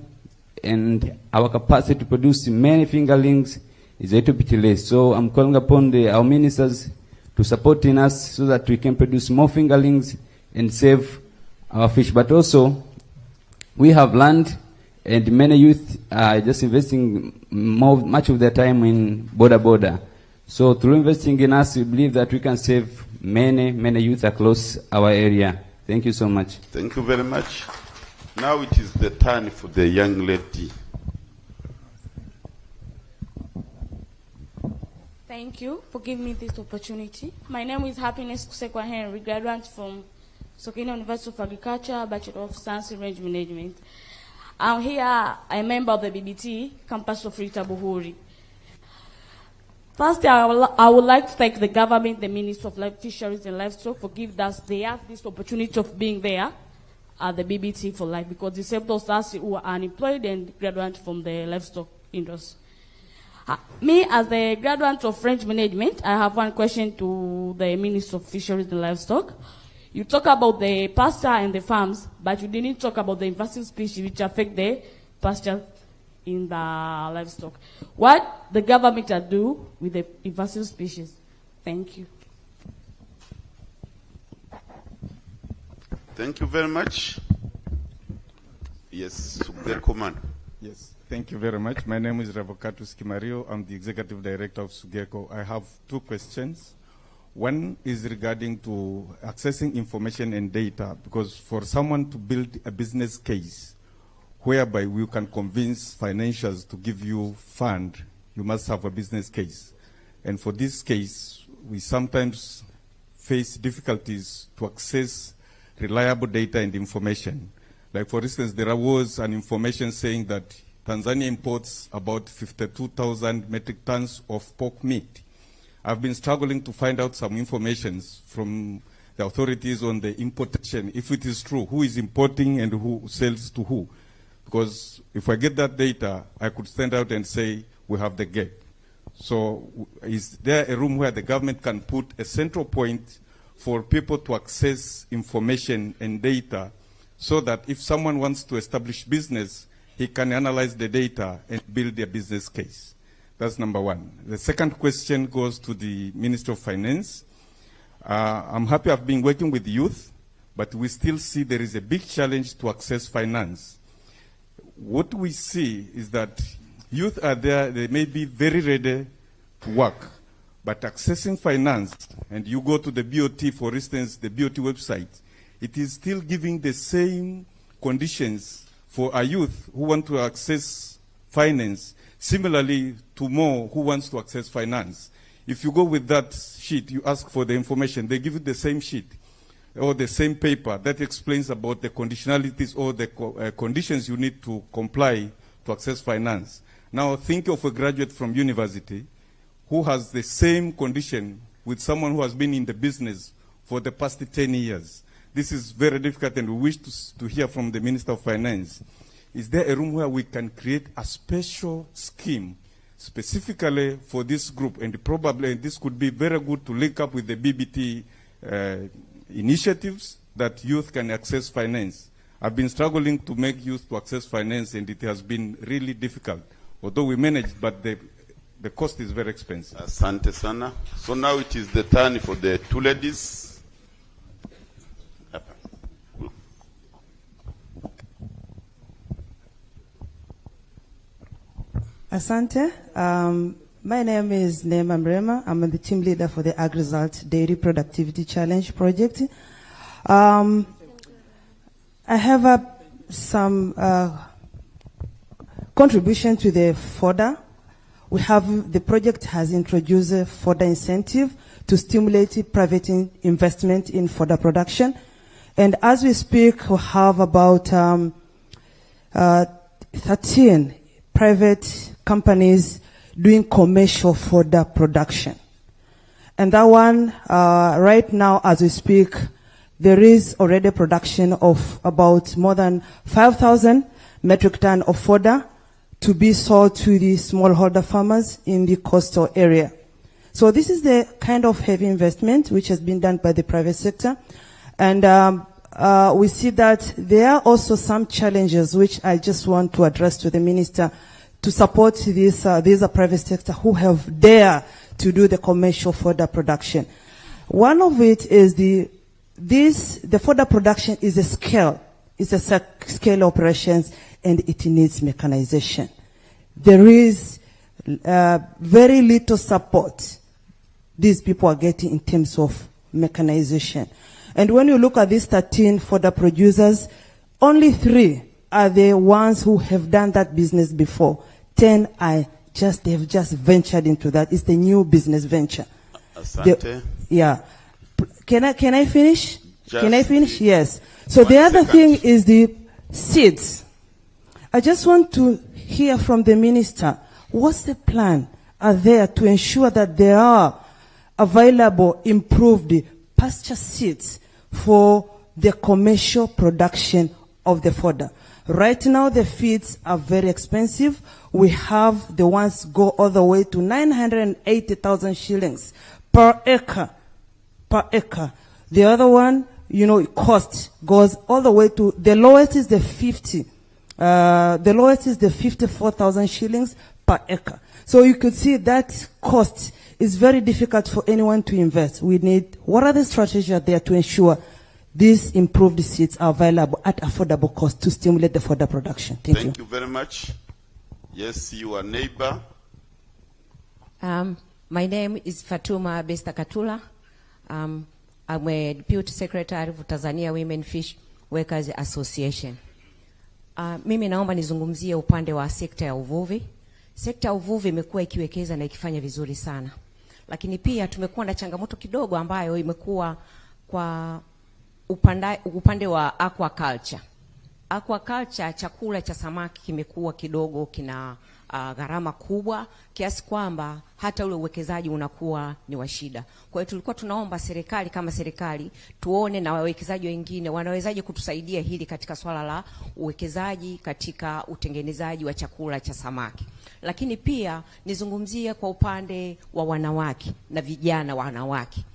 and our capacity to produce many fingerlings is a little bit less. So I'm calling upon our ministers to support in us so that we can produce more fingerlings and save our fish. But also, we have land, and many youth are just investing much of their time in border. So through investing in us, we believe that we can save many youth across our area. Thank you so much. Thank you very much. Now it is the turn for the young lady. Thank you for giving me this opportunity. My name is Happiness Kusekwa Henry, graduate from Sokoine University of Agriculture, Bachelor of Science in Range Management. I'm here, a member of the BBT campus of Rita Buhuri. First, I would like to thank the government, the Ministry of Fisheries and Livestock for giving us this opportunity of being there at the BBT for life, because they saved us who are unemployed and graduate from the livestock industry. Me, as a graduate of French management, I have one question to the Minister of Fisheries and Livestock. You talk about the pasture and the farms, but you didn't talk about the invasive species which affect the pasture in the livestock. What the government will do with the invasive species? Thank you. Thank you very much. Yes, Sugeko man. Yes, thank you very much. My name is Revocatus Kimario. I'm the Executive Director of Sugeko. I have two questions. One is regarding to accessing information and data, because for someone to build a business case whereby we can convince financials to give you fund, you must have a business case. And for this case, we sometimes face difficulties to access reliable data and information. Like, for instance, there was an information saying that Tanzania imports about 52,000 metric tons of pork meat. I've been struggling to find out some information from the authorities on the importation, if it is true, who is importing and who sells to who. Because if I get that data, I could stand out and say, we have the gap. So is there a room where the government can put a central point for people to access information and data, so that if someone wants to establish business, he can analyze the data and build a business case? That's number one. The second question goes to the Minister of Finance. I'm happy I've been working with youth, but we still see there is a big challenge to access finance. What we see is that youth are there, they may be very ready to work, but accessing finance, and you go to the BOT, for instance, the BOT website, it is still giving the same conditions for a youth who want to access finance, similarly to more who wants to access finance. If you go with that sheet, you ask for the information, they give you the same sheet or the same paper that explains about the conditionalities or the conditions you need to comply to access finance. Now think of a graduate from university who has the same condition with someone who has been in the business for the past 10 years. This is very difficult, and we wish to hear from the Minister of Finance. Is there a room where we can create a special scheme specifically for this group? And probably this could be very good to link up with the BBT initiatives that youth can access finance. I've been struggling to make youth to access finance, and it has been really difficult. Although we managed, but the cost is very expensive. Asante sana. So now it is the turn for the two ladies. Asante. My name is Neema Mrema. I'm the team leader for the AgResult Dairy Productivity Challenge project. I have some contribution to the fodder. The project has introduced a fodder incentive to stimulate private investment in fodder production. And as we speak, we have about 13 private companies doing commercial fodder production. And that one, right now, as we speak, there is already production of about more than 5,000 metric tons of fodder to be sold to the smallholder farmers in the coastal area. So this is the kind of heavy investment which has been done by the private sector. And we see that there are also some challenges which I just want to address to the minister to support these private sector who have dared to do the commercial fodder production. One of it is the fodder production is a scale. It's a scale operations, and it needs mechanization. There is very little support these people are getting in terms of mechanization. And when you look at these 13 fodder producers, only 3 are the ones who have done that business before. 10 they've just ventured into that. It's the new business venture. Asante. Yeah. Can I finish? Can I finish? Yes. So One the other second. thing is the seeds. I just want to hear from the minister, what's the plan are there to ensure that there are available improved pasture seeds for the commercial production of the fodder. Right now, the feeds are very expensive. We have the ones go all the way to 980,000 shillings per acre. The other one, cost goes all the way to, the lowest is the 54,000 shillings per acre. So you could see that cost is very difficult for anyone to invest. We need, what are the strategies there to ensure these improved seeds are available at affordable cost to stimulate the fodder production? Thank you. Thank you very much. Yes, your neighbor. My name is Fatuma Besta Katula. I'm a Deputy Secretary of Tanzania Women Fish Workers Association. Mimi naomba nizungumzie upande wa sekta ya uvuvi. Sekta ya uvuvi imekuwa ikiwekeza na ikifanya vizuri sana. Lakini pia tumekuwa na changamoto kidogo ambayo imekuwa kwa upande wa aquaculture. Aquaculture, chakula cha samaki kimekuwa kidogo kina gharama kubwa kiasi kwamba hata ule uwekezaji unakuwa ni wa shida. Kwa hiyo tulikuwa tunaomba serikali kama serikali tuone na wawekezaji wengine wanawezaje kutusaidia hili katika swala la uwekezaji katika utengenezaji wa chakula cha samaki. Lakini pia nizungumzie kwa upande wa wanawake na vijana wanawake.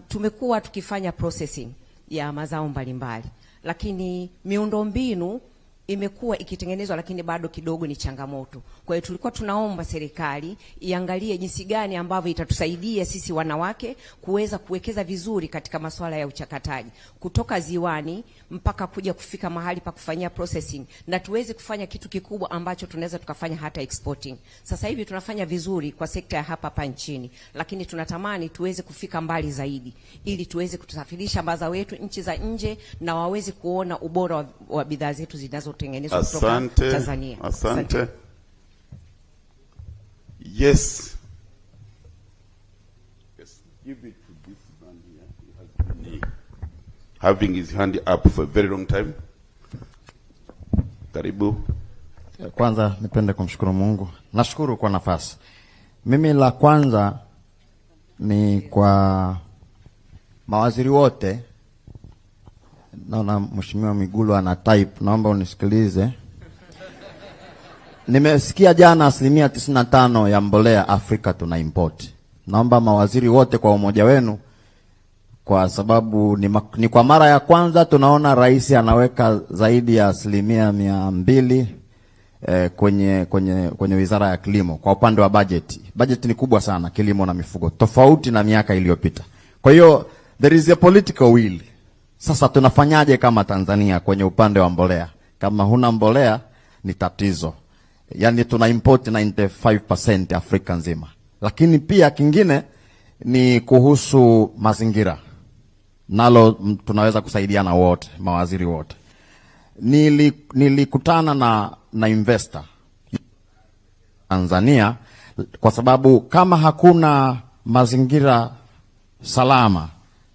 Tumekuwa tukifanya processing ya mazao mbalimbali, lakini miundombinu imekuwa ikitengenezwa lakini bado kidogo ni changamoto. Kwa hiyo tulikuwa tunaomba serikali iangalie jinsi gani ambavyo itatusaidia sisi wanawake kuweza kuwekeza vizuri katika masuala ya uchakataji kutoka ziwani mpaka kuja kufika mahali pa kufanyia processing, na tuweze kufanya kitu kikubwa ambacho tunaweza tukafanya hata exporting. Sasa hivi tunafanya vizuri kwa sekta ya hapa nchini, lakini tunatamani tuweze kufika mbali zaidi ili tuweze kutusafirisha mazao yetu nchi za nje na waweze kuona ubora wa bidhaa zetu zinazotengenezwa kutoka Tanzania. Asante. Yes. Yes. Give it to this man here. He has been having his hand up for a very long time. Karibu. Kwanza nipende kumshukuru Mungu. Nashukuru kwa nafasi. Mimi la kwanza ni kwa mawaziri wote. Naona Mheshimiwa Mwigulu ana type, naomba unisikilize. Nimesikia jana 95% ya mbolea Afrika tuna import. Naomba mawaziri wote kwa umoja wenu, kwa sababu ni kwa mara ya kwanza tunaona rais anaweka zaidi ya 200 kwenye wizara ya kilimo kwa upande wa budget. Budget ni kubwa sana kilimo na mifugo, tofauti na miaka iliyopita. Kwa hiyo there is a political will. Sasa tunafanyaje kama Tanzania kwenye upande wa mbolea? Kama huna mbolea ni tatizo. Yani tuna import 95% Afrika nzima. Lakini pia kingine ni kuhusu mazingira. Nalo tunaweza kusaidiana wote, mawaziri wote. Nilikutana na investor Tanzania kwa sababu kama hakuna mazingira salama,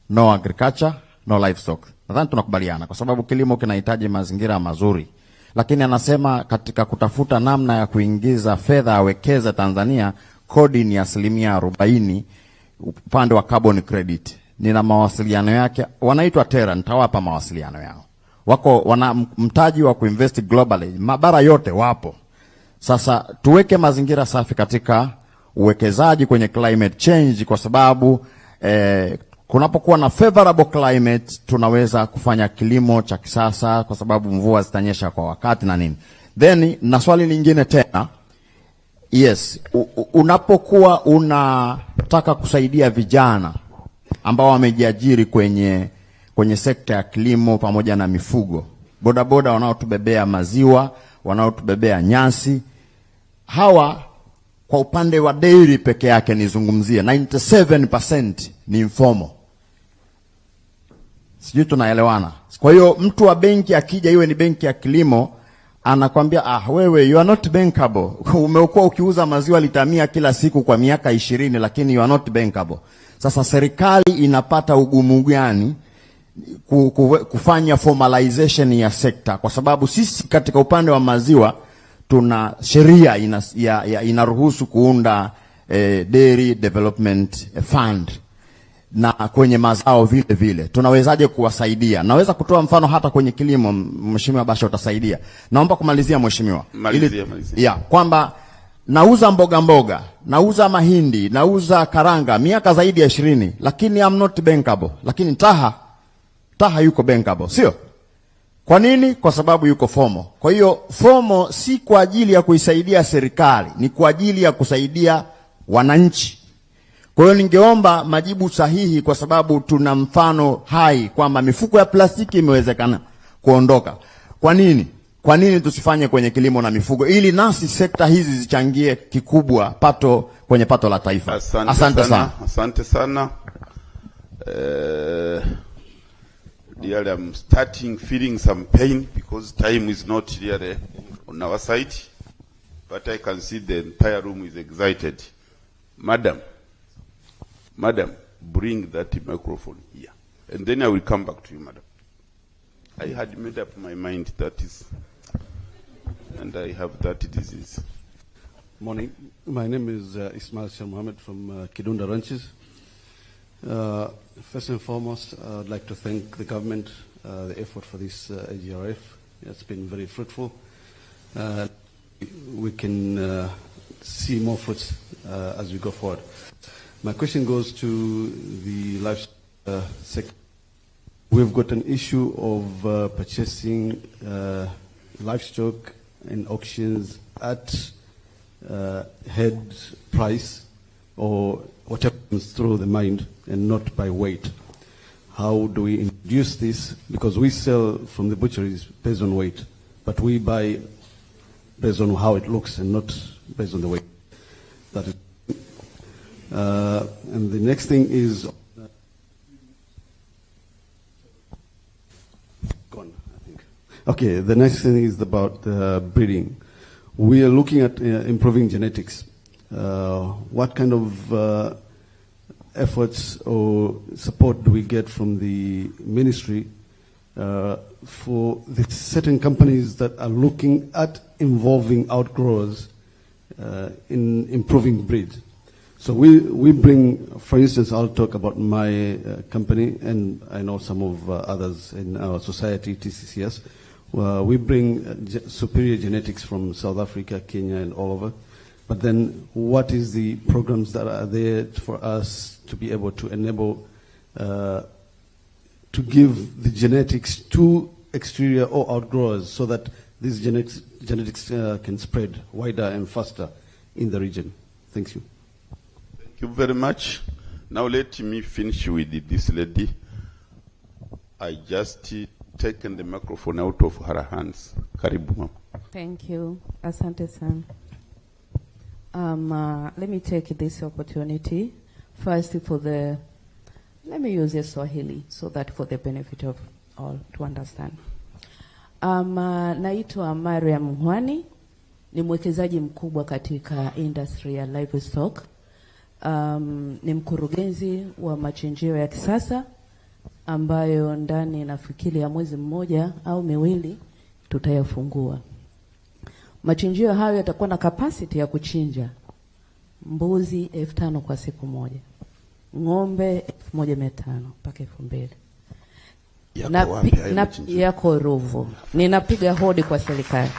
no agriculture, no livestock. Nadhani tunakubaliana kwa sababu kilimo kinahitaji mazingira mazuri. Lakini anasema katika kutafuta namna ya kuingiza fedha awekeze Tanzania, kodi ni 40% upande wa carbon credit. Nina mawasiliano yake, wanaitwa Terra, nitawapa mawasiliano yao. Wana mtaji wa kuinvest globally, mabara yote wapo. Sasa tuweke mazingira safi katika uwekezaji kwenye climate change, kwa sababu kunapokuwa na favorable climate tunaweza kufanya kilimo cha kisasa kwa sababu mvua zitanyesha kwa wakati na nini. Then na swali lingine tena, yes, unapokuwa unataka kusaidia vijana ambao wamejiajiri kwenye sekta ya kilimo pamoja na mifugo, bodaboda wanaotubebea maziwa, wanaotubebea nyasi, hawa kwa upande wa dairy peke yake nizungumzie 97% ni informal. Sijui tunaelewana. Kwa hiyo mtu wa benki akija, iwe ni benki ya kilimo, anakwambia wewe you are not bankable. Umekuwa ukiuza maziwa lita 100 kila siku kwa miaka 20, lakini you are not bankable. Sasa serikali inapata ugumu gani kufanya formalization ya sekta? Kwa sababu sisi katika upande wa maziwa tuna sheria inaruhusu kuunda Dairy Development Fund. na kwenye mazao vile vile. Tunawezaje kuwasaidia? Naweza kutoa mfano hata kwenye kilimo, Mheshimiwa Bashe utasaidia. Naomba kumalizia Mheshimiwa. Malizia. Ya, kwamba nauza mboga, nauza mahindi, nauza karanga miaka zaidi ya 20, lakini I'm not bankable. Lakini Taha yuko bankable, sio? Kwa nini? Kwa sababu yuko FOMO. Kwa hiyo FOMO si kwa ajili ya kuisaidia serikali, ni kwa ajili ya kusaidia wananchi. Kwa hiyo ningeomba majibu sahihi, kwa sababu tuna mfano hai kwamba mifuko ya plastiki imewezekana kuondoka. Kwa nini tusifanye kwenye kilimo na mifugo, ili nasi sekta hizi zichangie kikubwa kwenye pato la taifa? Asante sana. Asante sana. Really, I'm feeling some pain because time is not really on our side, but I can see the entire room is excited. Madam, bring that microphone here, and then I will come back to you, madam. I had made up my mind and I have that disease. Morning. My name is Ismail Shah Mohammed from Kidunda Ranches. First and foremost, I'd like to thank the government, the effort for this AGRF. It's been very fruitful. We can see more fruits as we go forward. My question goes to the livestock sector. We've got an issue of purchasing livestock in auctions at head price or whatever comes through the mind and not by weight. How do we introduce this? Because we sell from the butcheries based on weight, but we buy based on how it looks and not based on the weight. That is. And the next thing is gone, I think. Okay, the next thing is about breeding. We are looking at improving genetics. What kind of efforts or support do we get from the ministry for the certain companies that are looking at involving outgrowers in improving breed? So we bring, for instance, I'll talk about my company, and I know some of others in our society, TCCS. We bring superior genetics from South Africa, Kenya, and all over. But then what is the programs that are there for us to be able to enable to give the genetics to exterior or outgrowers so that these genetics can spread wider and faster in the region? Thank you. Thank you very much. Now let me finish with this lady. I just taken the microphone out of her hands. Karibu. Thank you. Asante sana. Let me take this opportunity first let me use the Swahili so that for the benefit of all to understand. Naitwa Mariam Mhwani, ni mwekezaji mkubwa katika industry ya livestock. Ni mkurugenzi wa machinjio ya kisasa ambayo ndani nafikiri ya mwezi mmoja au miwili tutayafungua. Machinjio hayo yatakuwa na capacity ya kuchinja mbuzi 5,000 kwa siku moja, ng'ombe 1,500 mpaka 2,000. Yako Ruvu. Ninapiga hodi kwa serikali.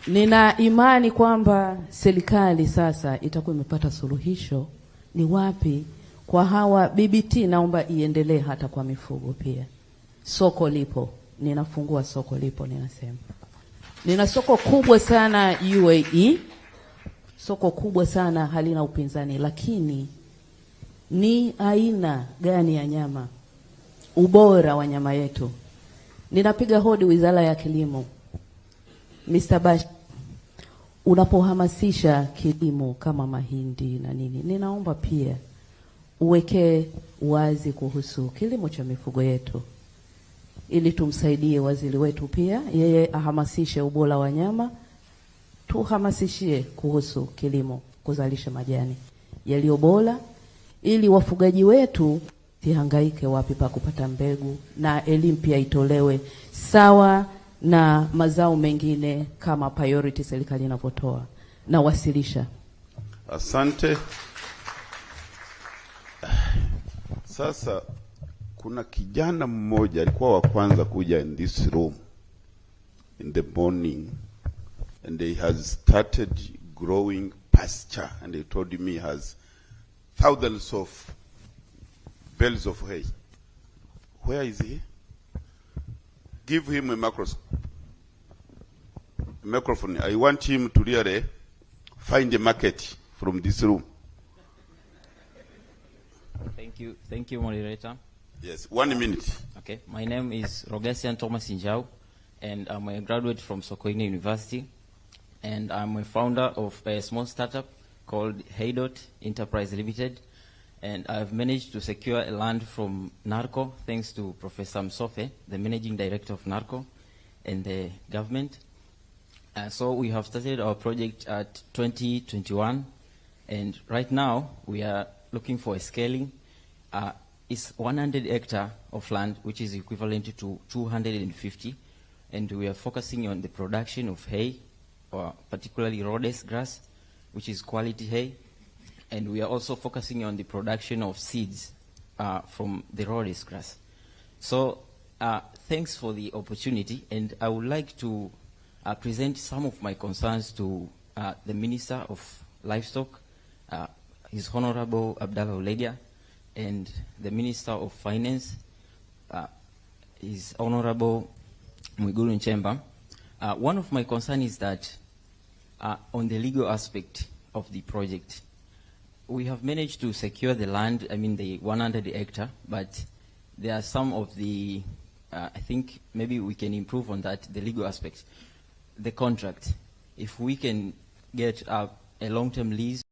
Nina imani kwamba serikali sasa itakuwa imepata suluhisho ni wapi kwa hawa BBT. Naomba iendelee hata kwa mifugo pia. Soko lipo. Ninafungua soko lipo, ninasema. Nina soko kubwa sana UAE. Soko kubwa sana, halina upinzani, lakini ni aina gani ya nyama? Ubora wa nyama yetu. Ninapiga hodi Wizara ya Kilimo. Mr. Bashe, unapohamasisha kilimo kama mahindi na nini, ninaomba pia uweke wazi kuhusu kilimo cha mifugo yetu, ili tumsaidie waziri wetu pia, yeye ahamasishe ubora wa nyama, tuhamasishie kuhusu kilimo, kuzalisha majani yaliyo bora, ili wafugaji wetu sihangaike wapi pa kupata mbegu, na elimu pia itolewe sawa na mazao mengine kama priority serikali inavyotoa. Na wasilisha. Asante. Sasa kuna kijana mmoja alikuwa wa kwanza kuja in this room in the morning, and he has started growing pasture, and he told me he has thousands of bales of hay. Where is he? Give him a microphone. I want him to really find a market from this room. Thank you, moderator. Yes, 1 minute. Okay, my name is Rogesian Thomas Injau, and I'm a graduate from Sokoine University, and I'm a founder of a small startup called Haydot Enterprise Limited, and I've managed to secure a land from NARCO thanks to Professor Msofe, the managing director of NARCO, and the government. So we have started our project at 2021, and right now we are looking for a scaling. It's 100 hectare of land, which is equivalent to 250, and we are focusing on the production of hay, or particularly Rhodes grass, which is quality hay, and we are also focusing on the production of seeds from the Rhodes grass. So thanks for the opportunity, and I would like to present some of my concerns to the Minister of Livestock, His Honorable Abdallah Ulega, and the Minister of Finance, His Honorable Mwigulu Nchemba. One of my concerns is that on the legal aspect of the project, we have managed to secure the land, I mean the 100 hectare, but there are some of the, I think maybe we can improve on that, the legal aspect. The contract, if we can get a long-term lease